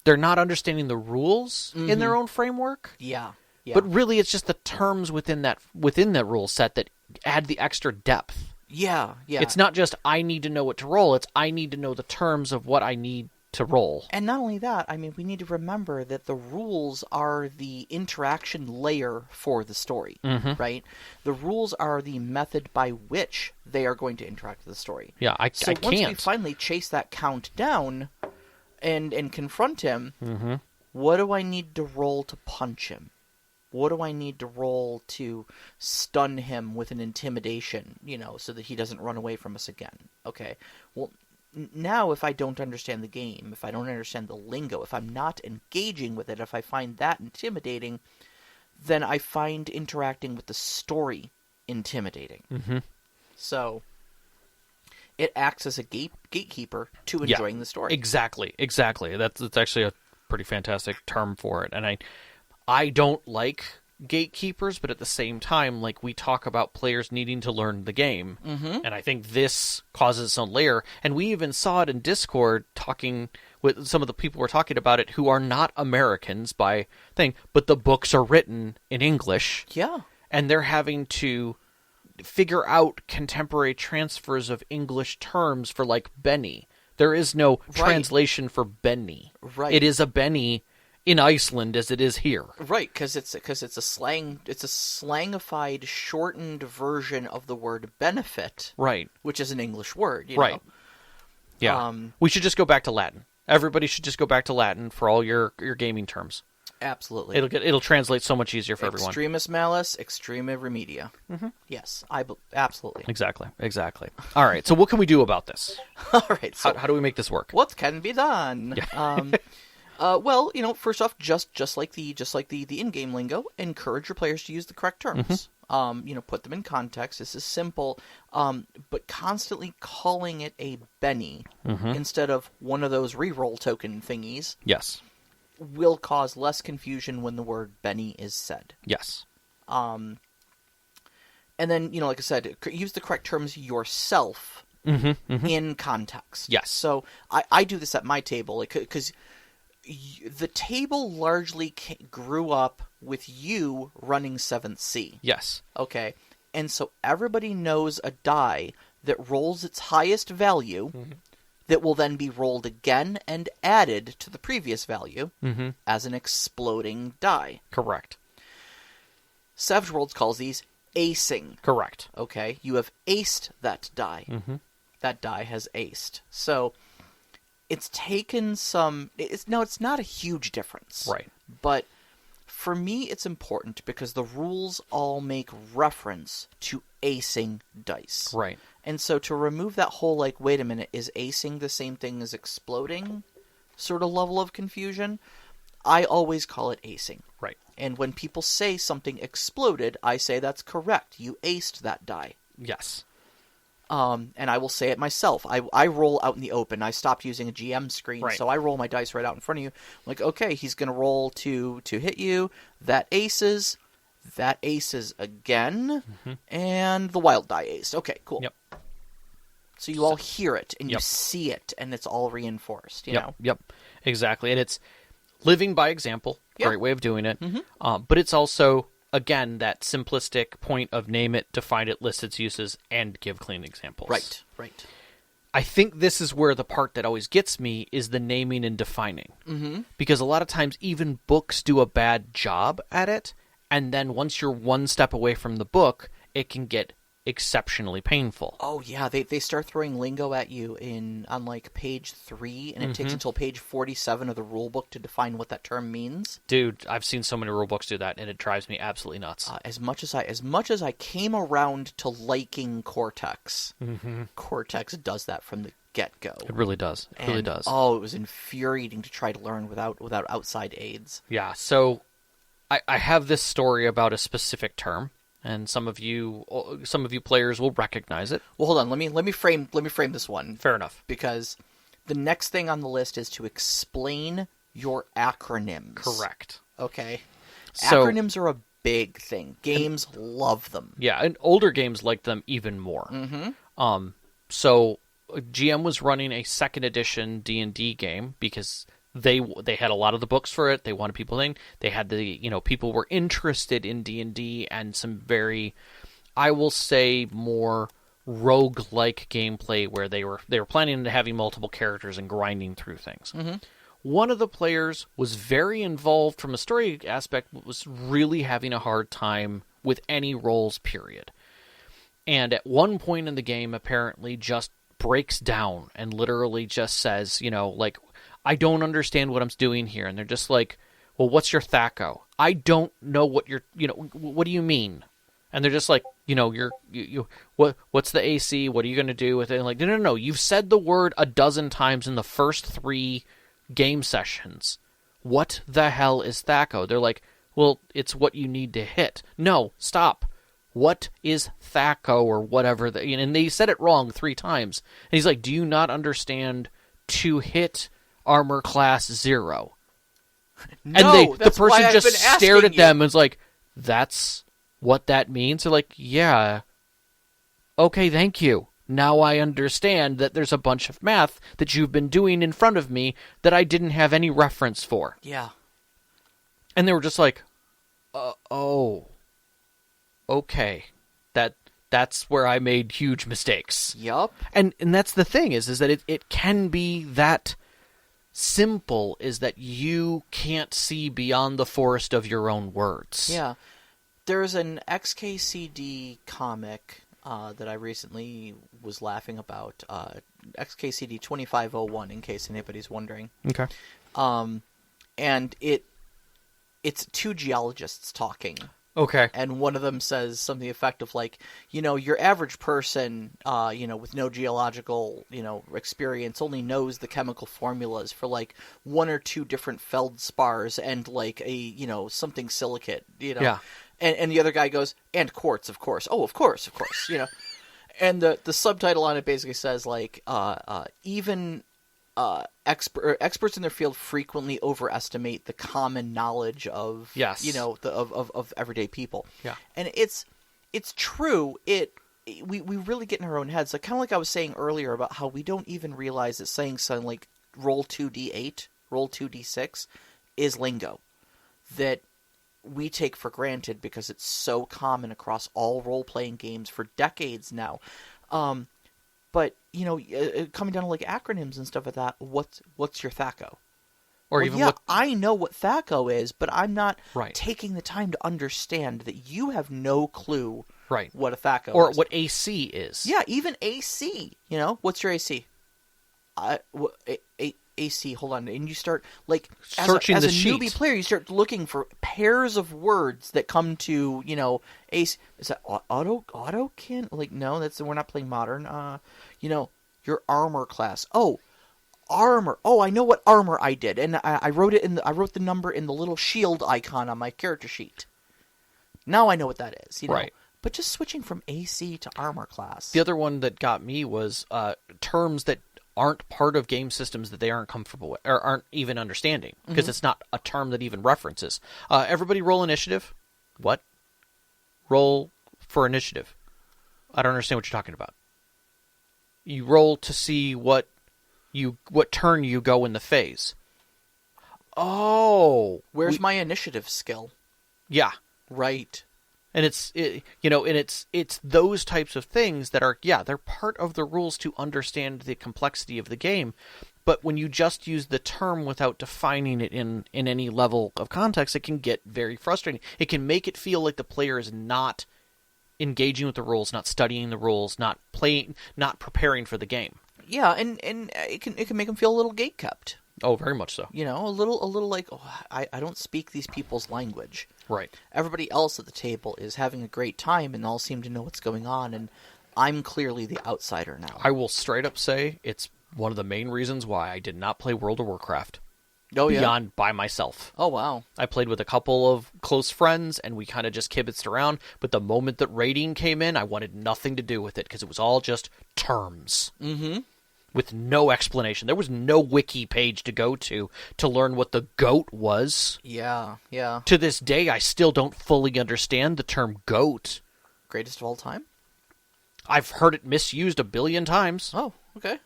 not understanding the rules in their own framework. Yeah. But really, it's just the terms within that rule set that add the extra depth. Yeah. It's not just I need to know what to roll. It's I need to know the terms of what I need to roll. And not only that, I mean, we need to remember that the rules are the interaction layer for the story, right? The rules are the method by which they are going to interact with the story. Yeah, I can't. Once we finally chase that Count down and confront him, what do I need to roll to punch him? What do I need to roll to stun him with an intimidation, you know, so that he doesn't run away from us again? Okay, well, now if I don't understand the game, if I don't understand the lingo, if I'm not engaging with it, if I find that intimidating, then I find interacting with the story intimidating. So it acts as a gatekeeper to enjoying the story. Exactly. That's actually a pretty fantastic term for it. And I don't like gatekeepers, but at the same time, like we talk about players needing to learn the game, and I think this causes its own layer. And we even saw it in Discord talking with some of the people we're talking about it who are not Americans by thing, but the books are written in English. Yeah. And they're having to figure out contemporary transfers of English terms for like Benny. There is no translation for Benny. Right. It is a Benny in Iceland as it is here. Right, because it's a slangified, shortened version of the word benefit. Right. Which is an English word, you know? Yeah. We should just go back to Latin. Everybody should just go back to Latin for all your gaming terms. Absolutely. It'll translate so much easier for everyone. Extremis malice, extrema remedia. Yes, absolutely. Exactly. All right, so what can we do about this? All right, so how do we make this work? What can be done? Well, you know, first off, just like the in-game lingo, encourage your players to use the correct terms. You know, put them in context. This is simple, but constantly calling it a Benny instead of one of those reroll token thingies. Yes. Will cause less confusion when the word Benny is said. Yes. And then, you know, like I said, use the correct terms yourself in context. Yes. So I do this at my table because the table largely grew up with you running 7th Sea. Yes. Okay. And so everybody knows a die that rolls its highest value that will then be rolled again and added to the previous value as an exploding die. Correct. Savage Worlds calls these acing. Correct. Okay. You have aced that die. That die has aced. So it's taken some... It's not a huge difference. Right. But for me, it's important because the rules all make reference to acing dice. Right. And so to remove that whole, like, wait a minute, is acing the same thing as exploding sort of level of confusion, I always call it acing. Right. And when people say something exploded, I say that's correct. You aced that die. Yes. And I will say it myself. I roll out in the open. I stopped using a GM screen, so I roll my dice right out in front of you. I'm like, okay, he's going to roll to hit you. That aces. That aces again. And the wild die aced. Okay, cool. Yep. So you all hear it, and you see it, and it's all reinforced, you know? Yep, exactly. And it's living by example, great way of doing it. But it's also, again, that simplistic point of name it, define it, list its uses, and give clean examples. Right. I think this is where the part that always gets me is the naming and defining. Because a lot of times even books do a bad job at it, and then once you're one step away from the book, it can get exceptionally painful. Oh yeah, they start throwing lingo at you on like page 3, and it takes until page 47 of the rule book to define what that term means. Dude, I've seen so many rule books do that, and it drives me absolutely nuts. As much as I came around to liking Cortex, Cortex does that from the get-go. It really does. It really does. Oh, it was infuriating to try to learn without outside aids. Yeah. So I have this story about a specific term. And some of you players will recognize it. Well, hold on. Let me frame this one. Fair enough. Because the next thing on the list is to explain your acronyms. Correct. Okay. So, acronyms are a big thing. Games love them. Yeah, and older games like them even more. So GM was running a second edition D&D game because they had a lot of the books for it. They wanted people in. They had people were interested in D&D and some very, I will say, more rogue-like gameplay where they were planning on having multiple characters and grinding through things. One of the players was very involved from a story aspect, but was really having a hard time with any rolls, period. And at one point in the game, apparently just breaks down and literally just says, I don't understand what I'm doing here. And they're just like, well, what's your THACO? I don't know what what do you mean? And they're just like, what's the AC? What are you going to do with it? And like, no. You've said the word a dozen times in the first 3 game sessions. What the hell is THACO? They're like, well, it's what you need to hit. No, stop. What is THACO or whatever? And they said it wrong 3 times. And he's like, do you not understand to hit armor class 0? No, and the person just stared at them and was like, that's what that means? They're like, yeah. Okay, thank you. Now I understand that there's a bunch of math that you've been doing in front of me that I didn't have any reference for. Yeah. And they were just like, oh, okay. That's where I made huge mistakes. Yup. And that's the thing is that it can be that simple, is that you can't see beyond the forest of your own words. Yeah. There's an XKCD comic that I recently was laughing about. XKCD 2501, in case anybody's wondering. Okay. And it's 2 geologists talking. Okay. And one of them says something effective like, your average person, with no geological, experience only knows the chemical formulas for like 1 or 2 different feldspars and like a, something silicate, Yeah. And the other guy goes, and quartz, of course. Oh, of course, And the subtitle on it basically says like, even experts in their field frequently overestimate the common knowledge of of everyday people. Yeah. And it's true. We really get in our own heads. Like kind of like I was saying earlier about how we don't even realize that saying something like roll 2d8, roll 2d6 is lingo that we take for granted because it's so common across all role-playing games for decades now. But, coming down to like acronyms and stuff like that, what's your THACO? Or even I know what THACO is, but I'm not right. taking the time to understand that you have no clue right. what a THACO is. Or what AC is. Yeah, even AC. What's your AC? AC, hold on. And you start, like, searching as the a sheet. newbie player, you start looking for pairs of words that come to, AC. Is that autocan? Like, no, we're not playing modern. Your armor class. Oh, armor. Oh, I know what armor I did. And I wrote it I wrote the number in the little shield icon on my character sheet. Now I know what that is, Right. But just switching from AC to armor class. The other one that got me was terms that aren't part of game systems that they aren't comfortable with or aren't even understanding because it's not a term that even references. Everybody roll initiative. What? Roll for initiative. I don't understand what you're talking about. You roll to see what turn you go in the phase. Oh, where's my initiative skill? Yeah, right. And it's those types of things that are they're part of the rules to understand the complexity of the game. But when you just use the term without defining it in any level of context, it can get very frustrating. It can make it feel like the player is not engaging with the rules, not studying the rules, not playing, not preparing for the game. Yeah, and it can make them feel a little gatekept. Oh, very much so. You know, a little like, I don't speak these people's language. Right. Everybody else at the table is having a great time, and all seem to know what's going on, and I'm clearly the outsider now. I will straight up say it's one of the main reasons why I did not play World of Warcraft. Oh, yeah? Beyond by myself. Oh, wow. I played with a couple of close friends, and we kind of just kibitzed around, but the moment that raiding came in, I wanted nothing to do with it, because it was all just terms. Mm-hmm. With no explanation. There was no wiki page to go to learn what the goat was. Yeah, yeah. To this day, I still don't fully understand the term goat. Greatest of all time? I've heard it misused a billion times. Oh, okay.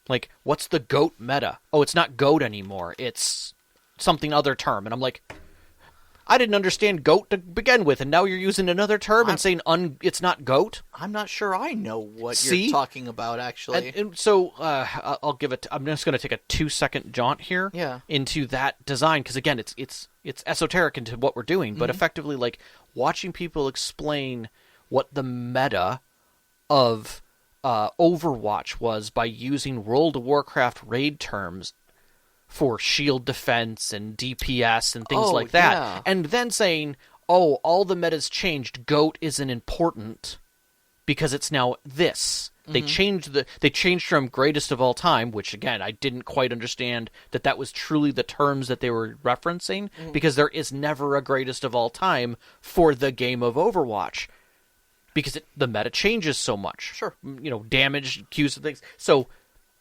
Like, what's the goat meta? Oh, it's not goat anymore. It's something other term. And I'm like, I didn't understand goat to begin with, and now you're using another term and saying it's not goat? I'm not sure I know what you're talking about, actually. And so I'll give it. I'm just going to take a 2-second jaunt here into that design, because again, it's esoteric into what we're doing, but effectively, like, watching people explain what the meta of Overwatch was by using World of Warcraft raid terms for shield defense and DPS and things like that. Yeah. And then saying, oh, all the meta's changed. GOAT isn't important because it's now this. They changed from greatest of all time, which again, I didn't quite understand that was truly the terms that they were referencing, because there is never a greatest of all time for the game of Overwatch. Because the meta changes so much. Sure. You know, damage, cues, and things. So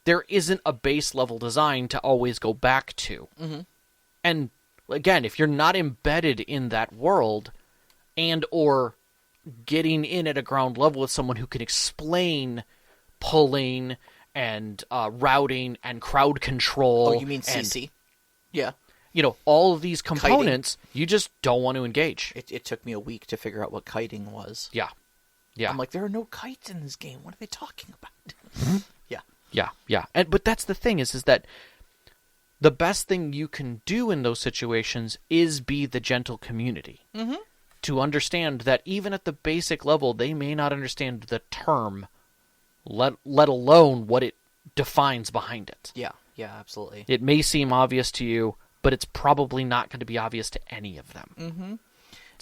there isn't a base level design to always go back to. Mm-hmm. And again, if you're not embedded in that world and or getting in at a ground level with someone who can explain pulling and routing and crowd control. Oh, you mean CC? Yeah. You know, all of these components, kiting. You just don't want to engage. It took me a week to figure out what kiting was. Yeah. Yeah. I'm like, there are no kites in this game. What are they talking about? Yeah. But that's the thing is that the best thing you can do in those situations is be the gentle community. Mm-hmm. To understand that even at the basic level, they may not understand the term, let alone what it defines behind it. Yeah, absolutely. It may seem obvious to you, but it's probably not going to be obvious to any of them. Mm-hmm.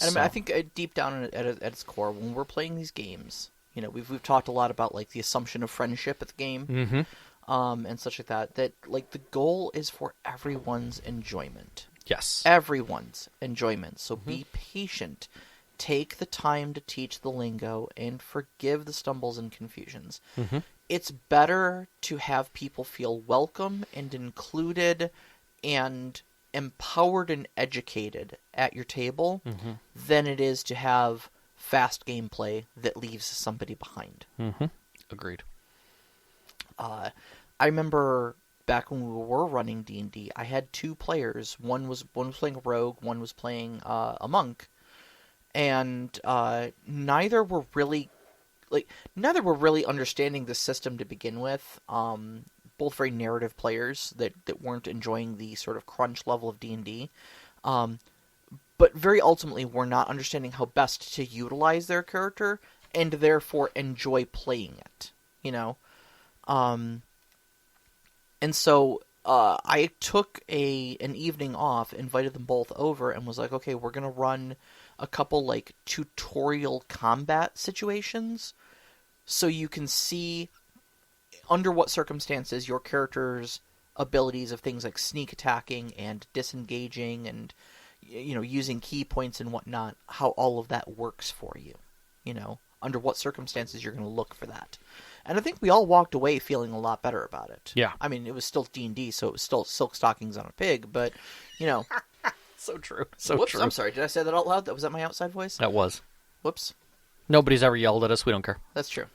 And I think deep down at its core, when we're playing these games, you know, we've talked a lot about like the assumption of friendship at the game, and such like that. That like the goal is for everyone's enjoyment. Yes, everyone's enjoyment. So be patient. Take the time to teach the lingo and forgive the stumbles and confusions. Mm-hmm. It's better to have people feel welcome and included and empowered and educated at your table than it is to have fast gameplay that leaves somebody behind. Mm-hmm. Agreed. I remember back when we were running D&D, I had two players. One was playing a rogue, one was playing a monk, and neither were really understanding the system to begin with. Both very narrative players that weren't enjoying the sort of crunch level of D&D, but very ultimately were not understanding how best to utilize their character and therefore enjoy playing it, you know? And so I took an evening off, invited them both over, and was like, okay, we're going to run a couple like tutorial combat situations so you can see under what circumstances your character's abilities of things like sneak attacking and disengaging and, you know, using key points and whatnot, how all of that works for you, you know, under what circumstances you're going to look for that. And I think we all walked away feeling a lot better about it. Yeah. I mean, it was still D&D, so it was still silk stockings on a pig, but, you know. So true. Whoops, true. I'm sorry. Did I say that out loud? Was that my outside voice? That was. Whoops. Nobody's ever yelled at us. We don't care. That's true.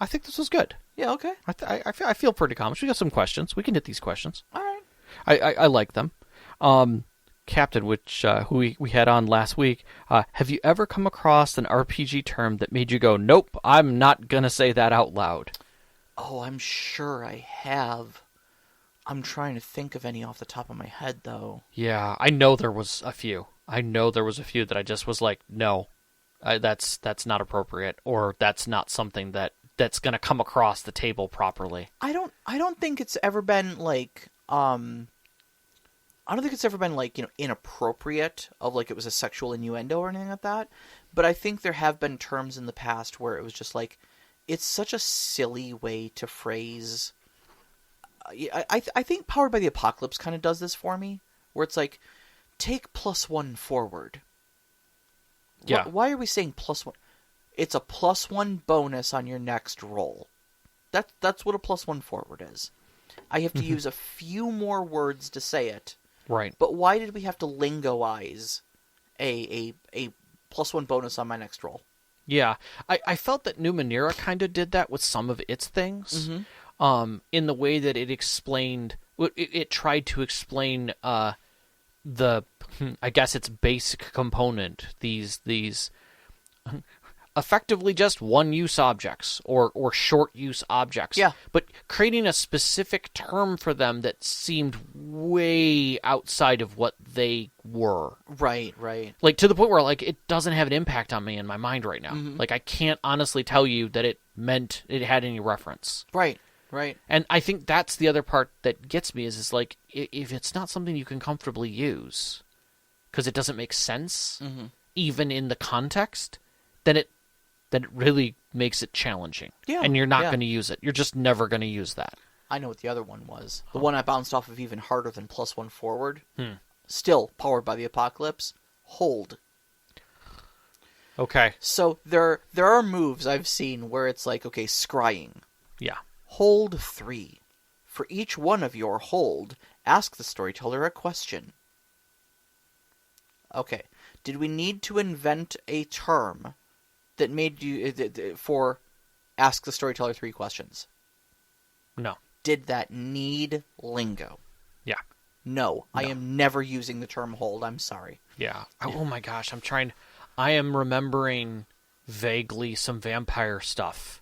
I think this was good. Yeah, okay. I feel pretty confident. We got some questions. We can hit these questions. All right. I like them. Captain, who we had on last week, have you ever come across an RPG term that made you go, nope, I'm not going to say that out loud? Oh, I'm sure I have. I'm trying to think of any off the top of my head, though. Yeah, I know there was a few. That I just was like, no, that's not appropriate, or that's not something that's going to come across the table properly. I don't think it's ever been like inappropriate, of like it was a sexual innuendo or anything like that. But I think there have been terms in the past where it was just like, it's such a silly way to phrase. I think Powered by the Apocalypse kind of does this for me, where it's like, take +1 forward. Yeah. Why are we saying +1? It's a +1 bonus on your next roll. That's what a +1 forward is. I have to use a few more words to say it. Right. But why did we have to lingoize a +1 bonus on my next roll? Yeah. I felt that Numenera kind of did that with some of its things. Mm-hmm. In the way that it explained, it tried to explain I guess its basic component, these effectively just one-use objects or short-use objects. Yeah. But creating a specific term for them that seemed way outside of what they were. Right. Like, to the point where, like, it doesn't have an impact on me in my mind right now. Mm-hmm. Like, I can't honestly tell you that it had any reference. Right. And I think that's the other part that gets me is like, if it's not something you can comfortably use, because it doesn't make sense, Mm-hmm. even in the context, then it really makes it challenging. Yeah. And you're not going to use it. You're just never going to use that. I know what the other one was. The one I bounced off of even harder than +1 forward. Hmm. Still Powered by the Apocalypse. Hold. Okay. So there are moves I've seen where it's like, okay, scrying. Yeah. Hold 3. For each one of your hold, ask the storyteller a question. Okay. Did we need to invent a term that made you for ask the storyteller 3 questions? No. Did that need lingo? Yeah. No. I am never using the term hold. I'm sorry. Yeah. Oh my gosh, I am remembering vaguely some vampire stuff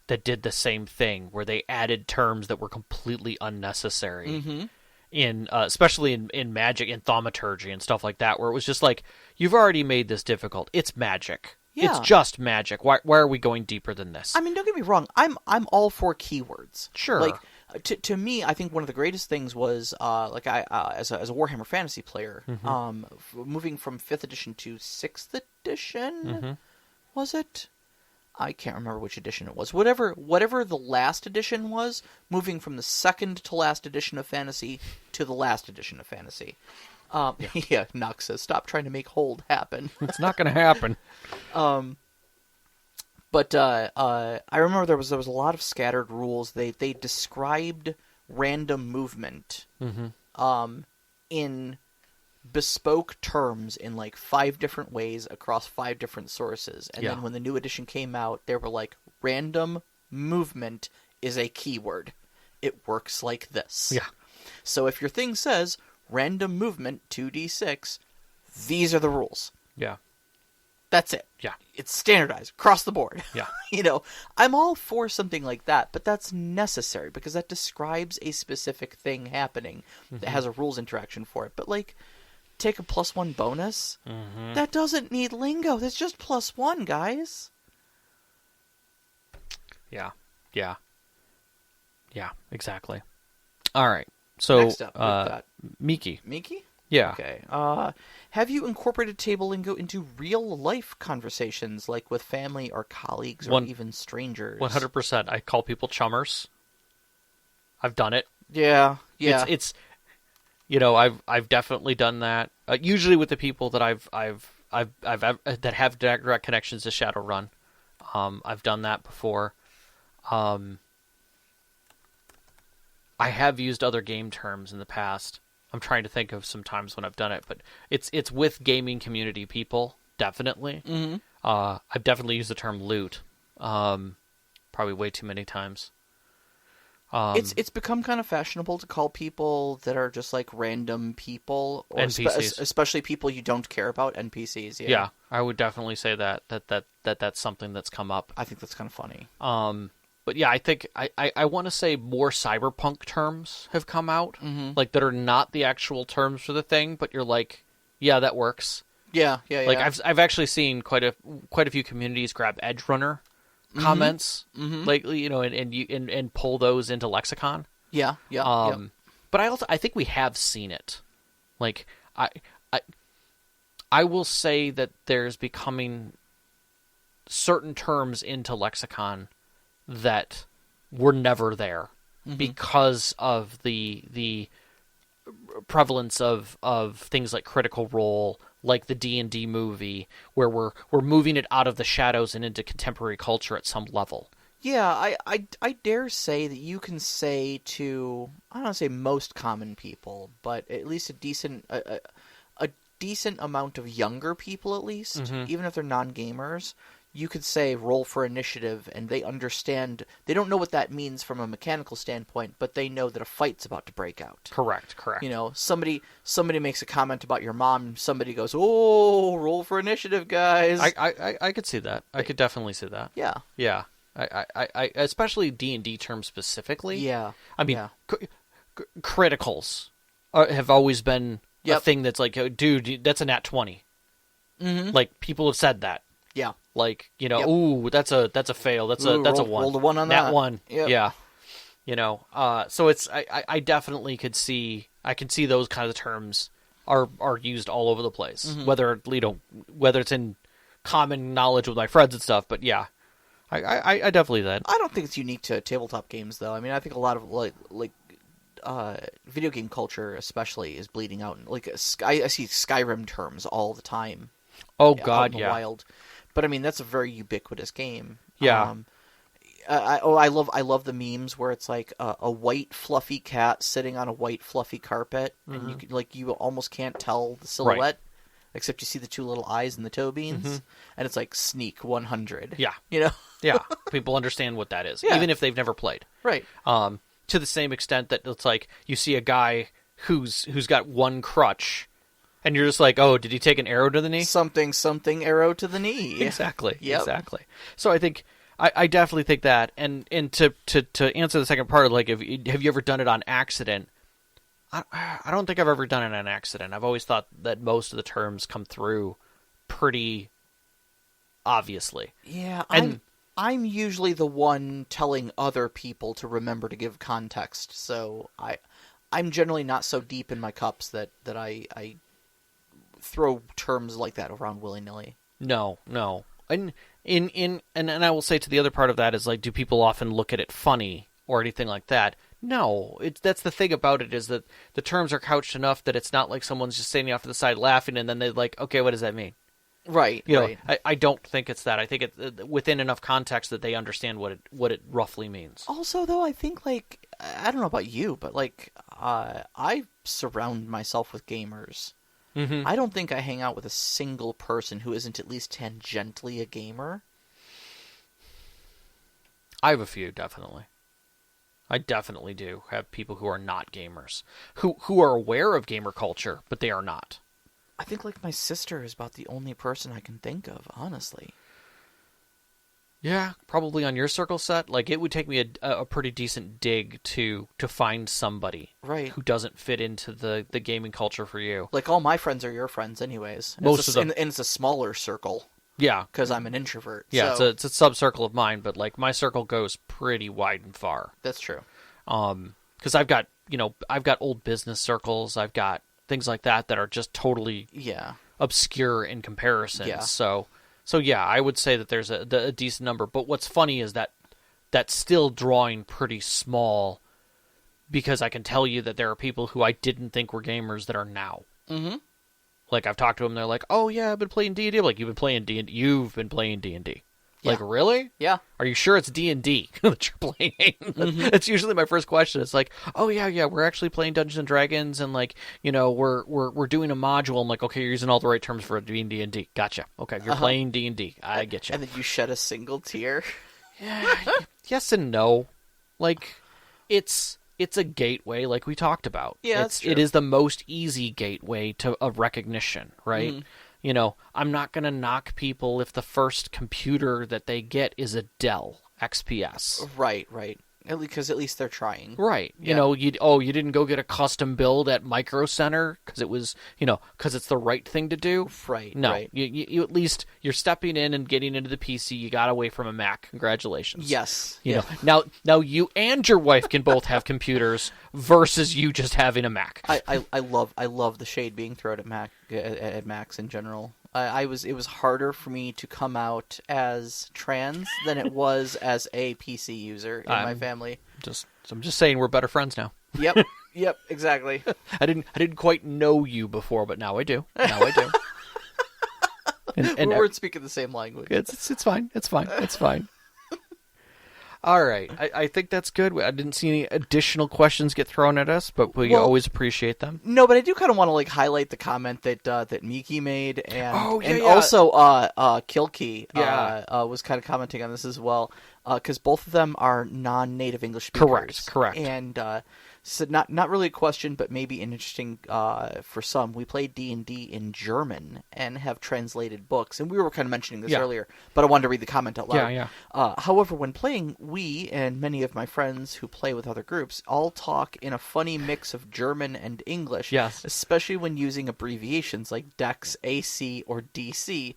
that did the same thing, where they added terms that were completely unnecessary. Mm-hmm. Especially in magic, in thaumaturgy and stuff like that, where it was just like, you've already made this difficult. It's magic. Yeah. It's just magic. Why are we going deeper than this? I mean, don't get me wrong. I'm all for keywords. Sure. Like, to me, I think one of the greatest things was as a Warhammer Fantasy player, moving from 5th edition to 6th edition, was it? I can't remember which edition it was. Whatever the last edition was, moving from the second to last edition of Fantasy to the last edition of Fantasy. Yeah, Nox says, stop trying to make hold happen. It's not going to happen. But I remember there was a lot of scattered rules. They described random movement in bespoke terms in like 5 different ways across 5 different sources. And then when the new edition came out, they were like, random movement is a keyword. It works like this. Yeah. So if your thing says random movement 2d6, these are the rules. Yeah. That's it. Yeah. It's standardized across the board. Yeah. I'm all for something like that, but that's necessary because that describes a specific thing happening that has a rules interaction for it. But like, take a +1 bonus. That doesn't need lingo. That's just +1, guys. Yeah. Exactly. All right. So, Next up, we've got Miki. Miki? Yeah. Okay. Have you incorporated table lingo into real-life conversations, like with family or colleagues or even strangers? 100%. I call people chummers. I've done it. Yeah. It's I've definitely done that. Usually with the people that I've that have direct connections to Shadowrun. I've done that before. I have used other game terms in the past. I'm trying to think of some times when I've done it, but it's with gaming community people, definitely. I've definitely used the term loot. probably way too many times. It's become kind of fashionable to call people that are just like random people, or NPCs. especially people you don't care about, NPCs. Yeah, I would definitely say that's something that's come up. I think that's kind of funny. But yeah, I think I want to say more cyberpunk terms have come out, like that are not the actual terms for the thing, but you're like, yeah, that works. Yeah. Like I've actually seen quite a few communities grab Edgerunner comments, like and pull those into lexicon. Yeah. But I think we have seen it. Like I will say that there's becoming certain terms into lexicon that were never there because of the prevalence of things like Critical Role, like the D&D movie, where we're moving it out of the shadows and into contemporary culture at some level. Yeah, I dare say that you can say to, I don't want to say most common people, but at least a decent amount of younger people, at least, even if they're non-gamers, you could say roll for initiative, and they understand. They don't know what that means from a mechanical standpoint, but they know that a fight's about to break out. Correct. You know, somebody makes a comment about your mom, and somebody goes, "Oh, roll for initiative, guys." I could see that. I could definitely see that. Yeah. I especially D&D terms specifically. Yeah. I mean, criticals have always been a thing that's like, oh, dude, that's a nat 20. Like, people have said that. Yeah. Like, ooh, that's a fail. That's a one. Roll the one on nat that. one. Yep. Yeah. So it's I definitely could see those kinds of terms are used all over the place. Whether it's in common knowledge with my friends and stuff, but yeah. I definitely that. I don't think it's unique to tabletop games, though. I mean, I think a lot of like video game culture, especially, is bleeding out. Like I see Skyrim terms all the time. Oh God, out in the wild. But I mean, that's a very ubiquitous game. Yeah. I love the memes where it's like a white fluffy cat sitting on a white fluffy carpet, and you almost can't tell the silhouette. Right. Except you see the two little eyes and the toe beans, and it's like Sneak 100. Yeah. Yeah. People understand what that is, even if they've never played. Right. To the same extent that it's like you see a guy who's got one crutch, and you're just like, oh, did he take an arrow to the knee? Something arrow to the knee. Exactly. Yep. Exactly. So I think I definitely think that, and to answer the second part, like, have you ever done it on accident? I don't think I've ever done it on accident. I've always thought that most of the terms come through pretty obviously. Yeah, and I'm usually the one telling other people to remember to give context. So I'm generally not so deep in my cups that I throw terms like that around willy-nilly. No. And I will say to the other part of that is, like, do people often look at it funny or anything like that? No, that's the thing about it, is that the terms are couched enough that it's not like someone's just standing off to the side laughing and then they're like, okay, what does that mean? Right. Know, I don't think it's that. I think it's within enough context that they understand what it roughly means. Also, though, I think, like, I don't know about you, but, like, I surround myself with gamers. I don't think I hang out with a single person who isn't at least tangentially a gamer. I have a few, definitely. I definitely do have people who are not gamers, who are aware of gamer culture, but they are not. I think, like, my sister is about the only person I can think of, honestly. Yeah, probably on your circle set. Like, it would take me a pretty decent dig to find somebody who doesn't fit into the gaming culture for you. Like, all my friends are your friends anyways. Most of them. And it's a smaller circle. Yeah. Because I'm an introvert. Yeah, so. it's a sub-circle of mine, but, like, my circle goes pretty wide and far. That's true. Because I've got old business circles, I've got things like that are just totally obscure in comparison. Yeah. So yeah, I would say that there's a decent number. But what's funny is that that's still drawing pretty small, because I can tell you that there are people who I didn't think were gamers that are now. Mm-hmm. Like, I've talked to them, they're like, oh yeah, I've been playing D&D. I'm like, you've been playing D&D. Yeah. Like, really? Yeah. Are you sure it's D&D that you're playing? It's usually my first question. It's like, oh yeah, we're actually playing Dungeons and Dragons, and, like, we're doing a module. I'm like, okay, you're using all the right terms for it being D&D. Gotcha. Okay, you're playing D&D. I get you. And then you shed a single tear. Yeah, yes and no. Like, it's a gateway, like we talked about. Yeah, that's true. It is the most easy gateway of recognition, right? Mhm. You know, I'm not going to knock people if the first computer that they get is a Dell XPS. Right. Because at least they're trying. Right. Yeah. You know, you didn't go get a custom build at Micro Center because it was, because it's the right thing to do. Right. No, Right. you at least you're stepping in and getting into the PC. You got away from a Mac. Congratulations. Yes. You know, now you and your wife can both have computers versus you just having a Mac. I love the shade being thrown at Macs in general. It was harder for me to come out as trans than it was as a PC user in my family. I'm just saying we're better friends now. Yep, exactly. I didn't quite know you before, but now I do. And we weren't speaking the same language. It's fine. It's fine. All right. I think that's good. I didn't see any additional questions get thrown at us, but we always appreciate them. No, but I do kind of want to highlight the comment that Miki made, and also Kilkey was kind of commenting on this as well, because both of them are non-native English speakers. Correct. And so not really a question, but maybe interesting for some. We play D&D in German and have translated books, and we were kind of mentioning this earlier, but I wanted to read the comment out loud. Yeah. However, when playing, we and many of my friends who play with other groups all talk in a funny mix of German and English, yes, especially when using abbreviations like DEX, AC, or DC.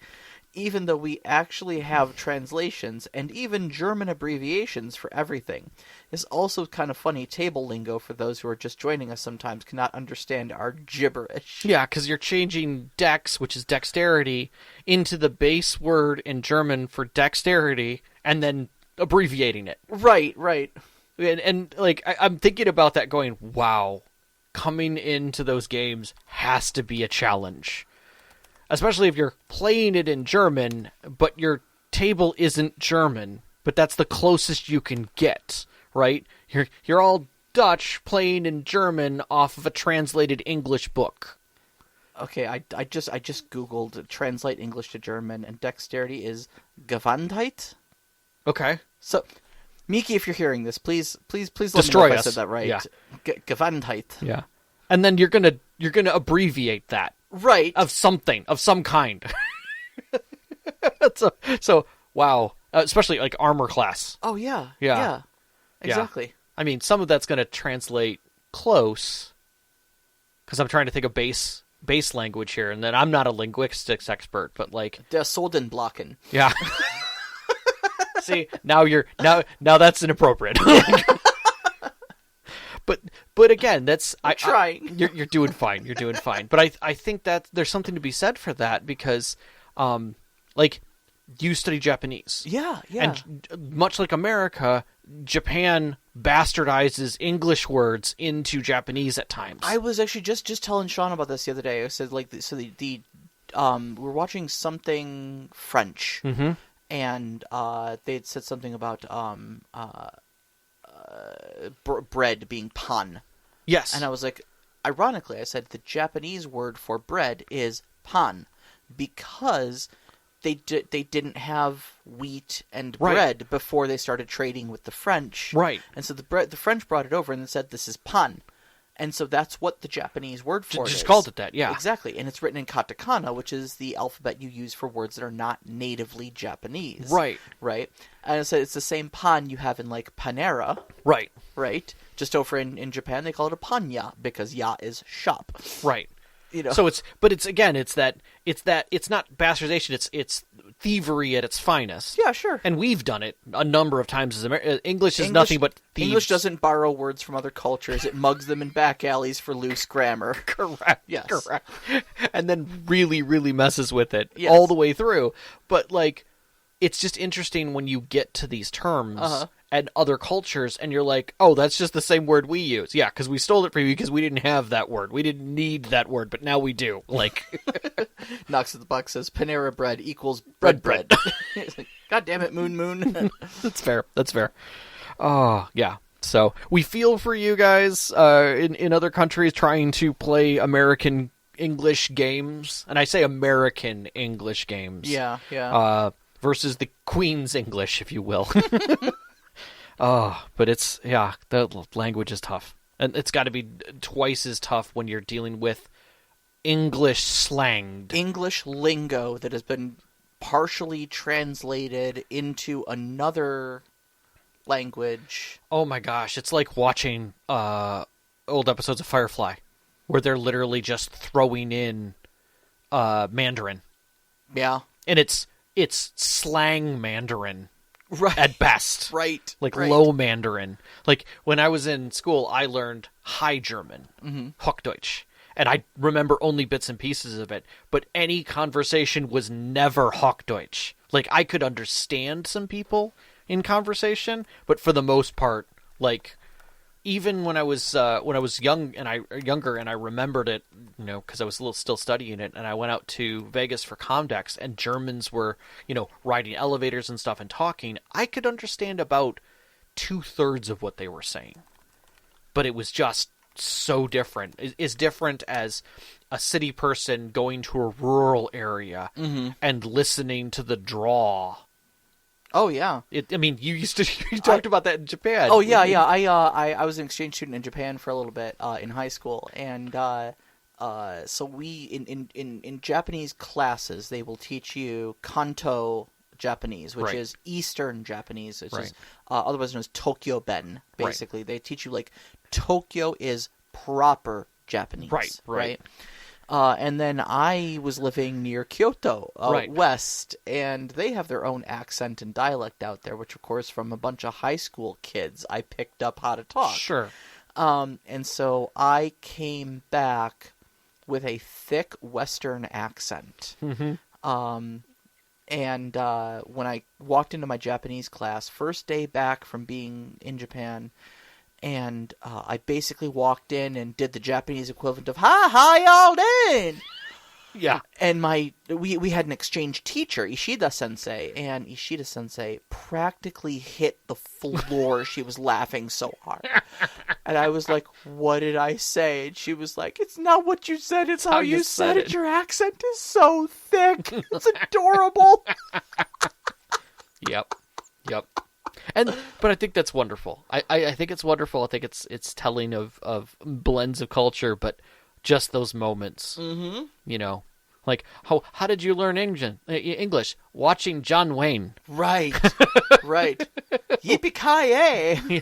Even though we actually have translations and even German abbreviations for everything. It's also kind of funny table lingo for those who are just joining us sometimes cannot understand our gibberish. Yeah, because you're changing dex, which is dexterity, into the base word in German for dexterity and then abbreviating it. Right. And I'm thinking about that going, wow, coming into those games has to be a challenge. Especially if you're playing it in German, but your table isn't German, but that's the closest you can get, right? You're all Dutch playing in German off of a translated English book. Okay, I just Googled translate English to German, and dexterity is Gewandtheit. Okay. So, Miki, if you're hearing this, please let Destroy me know if us. I said that right. Yeah. Gewandtheit. Yeah. And then you're gonna abbreviate that. Right. Of something, of some kind. so wow. Especially armor class. Oh, yeah. Yeah. Exactly. Yeah. I mean, some of that's going to translate close, because I'm trying to think of base language here, and then I'm not a linguistics expert, but Der Sodenblocken. Yeah. See, now that's inappropriate. But again, that's I'm trying. You're doing fine. You're doing fine. But I think that there's something to be said for that, because, you study Japanese. Yeah. And much like America, Japan bastardizes English words into Japanese at times. I was actually just telling Sean about this the other day. I said we were watching something French, and they had said something about bread being pan. Yes. And I was like, ironically, I said the Japanese word for bread is pan, because they didn't have wheat and bread before they started trading with the French. Right. And so the French brought it over and said this is pan. And so that's what the Japanese word for it is. Just called it that, yeah. Exactly. And it's written in katakana, which is the alphabet you use for words that are not natively Japanese. Right. Right? And so it's the same pan you have in Panera. Right. Right? Just over in Japan, they call it a panya, because ya is shop. Right. So it's not bastardization, it's thievery at its finest. Yeah, sure. And we've done it a number of times as English is nothing but thieves. English doesn't borrow words from other cultures. It mugs them in back alleys for loose grammar. Correct. Yes. Correct. And then really, really messes with it yes. all the way through. But it's just interesting when you get to these terms and other cultures, and you're like, oh, that's just the same word we use. Yeah, because we stole it from you because we didn't have that word. We didn't need that word, but now we do. Knocks at the box, says Panera bread equals bread. God damn it, moon. That's fair. Oh, yeah. So we feel for you guys in other countries trying to play American English games. And I say American English games. Yeah. Versus the Queen's English, if you will. But the language is tough. And it's got to be twice as tough when you're dealing with English slang. English lingo that has been partially translated into another language. Oh my gosh, it's like watching old episodes of Firefly where they're literally just throwing in Mandarin. Yeah. And it's slang Mandarin. Right. At best. Right. Like low Mandarin. Like when I was in school, I learned High German, Hochdeutsch. And I remember only bits and pieces of it. But any conversation was never Hochdeutsch. Like I could understand some people in conversation, but for the most part, like even when I was younger and I remembered it, because I was still studying it, and I went out to Vegas for Comdex, and Germans were, riding elevators and stuff and talking. I could understand about 2/3 of what they were saying, but it was just so different. It's different as a city person going to a rural area and listening to the draw. Oh yeah. You talked about that in Japan. Oh yeah, yeah. I was an exchange student in Japan for a little bit in high school, and so we in Japanese classes they will teach you Kanto Japanese, which is Eastern Japanese, which is otherwise known as Tokyo Ben. Basically, they teach you like Tokyo is proper Japanese. Right. And then I was living near Kyoto, west, and they have their own accent and dialect out there, which, of course, from a bunch of high school kids, I picked up how to talk. Sure. And so I came back with a thick Western accent. And when I walked into my Japanese class, first day back from being in Japan, and I basically walked in and did the Japanese equivalent of "Hi, how y'all doing?" Yeah. And we had an exchange teacher, Ishida Sensei, and Ishida Sensei practically hit the floor. She was laughing so hard. And I was like, "What did I say?" And she was like, "It's not what you said, it's how you said it. Your accent is so thick. It's adorable." Yep. But I think that's wonderful. I think it's wonderful. I think it's telling of blends of culture, but just those moments. Like how did you learn English? Watching John Wayne. Right. Yippee-ki-yay.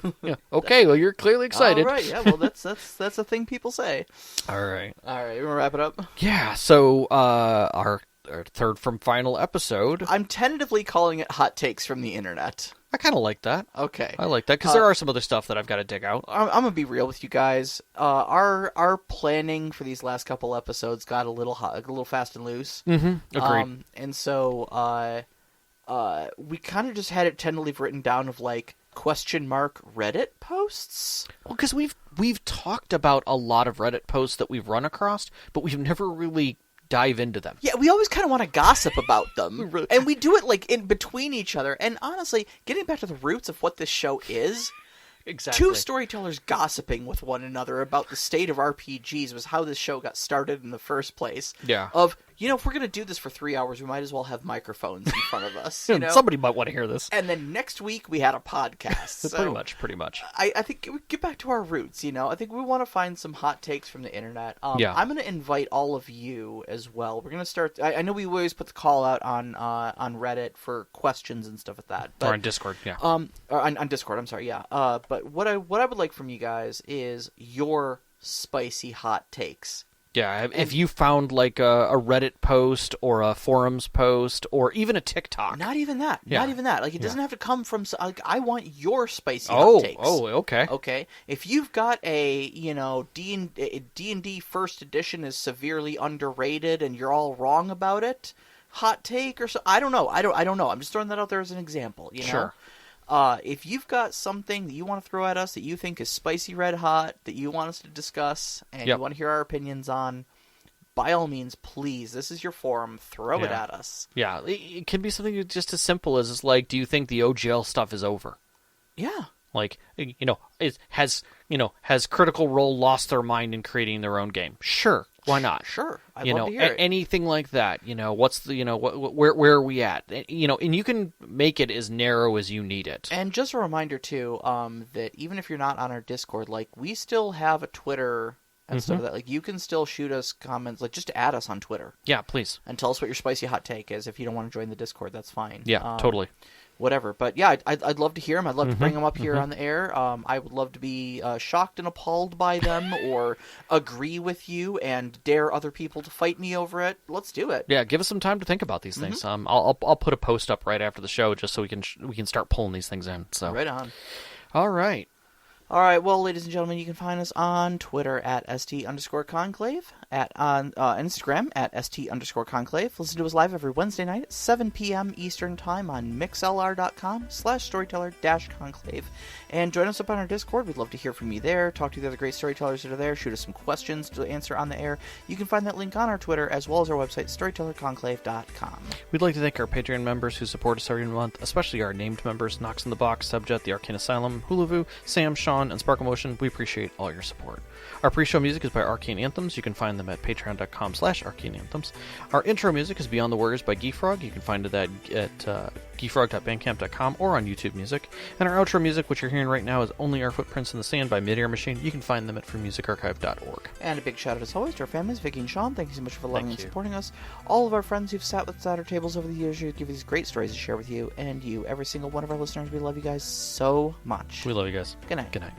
Okay, well you're clearly excited. All right, yeah, well that's a thing people say. All right, you want to wrap it up? Yeah. So our third from final episode. I'm tentatively calling it Hot Takes from the Internet. I kind of like that. Okay. I like that, because there are some other stuff that I've got to dig out. I'm going to be real with you guys. Our planning for these last couple episodes got a little fast and loose. Agreed. And so we kind of just had it tentatively written down of like question mark Reddit posts. Well, because we've talked about a lot of Reddit posts that we've run across, but we've never really dive into them. Yeah, we always kind of want to gossip about them. And we do it like in between each other. And honestly, getting back to the roots of what this show is, exactly. Two storytellers gossiping with one another about the state of RPGs was how this show got started in the first place. Yeah. Of, if we're going to do this for 3 hours, we might as well have microphones in front of us. Somebody might want to hear this. And then next week, we had a podcast. So pretty much. I think we get back to our roots, I think we want to find some hot takes from the internet. Yeah. I'm going to invite all of you as well. We're going to start... I know we always put the call out on Reddit for questions and stuff like that. But, or on Discord, yeah. Or on Discord, I'm sorry, yeah. But what I would like from you guys is your spicy hot takes. Yeah, if you found like a Reddit post or a forums post or even a TikTok. Not even that. Yeah. Not even that. Like, it doesn't have to come from... Like, I want your spicy hot takes. Oh, okay. Okay? If you've got a, D&D first edition is severely underrated and you're all wrong about it, hot take or so... I don't know. I don't know. I'm just throwing that out there as an example, Sure. If you've got something that you want to throw at us that you think is spicy red hot, that you want us to discuss, and you want to hear our opinions on, by all means, please, this is your forum, throw it at us. Yeah, it can be something just as simple as, like, do you think the OGL stuff is over? Yeah. Like, has Critical Role lost their mind in creating their own game? Sure. Why not? Sure, I'd love to hear it. Anything like that. What's the where are we at? And you can make it as narrow as you need it. And just a reminder too, that even if you're not on our Discord, like we still have a Twitter and stuff like that. Like you can still shoot us comments, like just add us on Twitter. Yeah, please. And tell us what your spicy hot take is. If you don't want to join the Discord, that's fine. Yeah, totally. Whatever. But yeah, I'd love to hear them. I'd love to bring them up here on the air. I would love to be shocked and appalled by them or agree with you and dare other people to fight me over it. Let's do it. Yeah, give us some time to think about these things. I'll put a post up right after the show just so we can start pulling these things in. So right on. All right. All right, well, ladies and gentlemen, you can find us on Twitter at st_conclave, on Instagram at st_conclave. Listen to us live every Wednesday night at 7 p.m. Eastern Time on mixlr.com/storyteller-conclave. And join us up on our Discord. We'd love to hear from you there. Talk to the other great storytellers that are there. Shoot us some questions to answer on the air. You can find that link on our Twitter as well as our website, storytellerconclave.com. We'd like to thank our Patreon members who support us every month, especially our named members, Knox in the Box, Subjet, The Arcane Asylum, Hulavu, Sam, Sean, and Sparkle Motion. We appreciate all your support. Our pre-show music is by Arcane Anthems. You can find them at patreon.com/arcaneanthems. Our intro music is Beyond the Warriors by Geefrog. You can find it at geefrog.bandcamp.com or on YouTube Music. And our outro music, which you're hearing right now, is Only Our Footprints in the Sand by Midair Machine. You can find them at freemusicarchive.org. And a big shout out as always to our families, Vicky and Sean. Thank you so much for loving and supporting us. All of our friends who've sat with us at our tables over the years, who give you these great stories to share with you, and you, every single one of our listeners. We love you guys so much. We love you guys. Good night. Good night.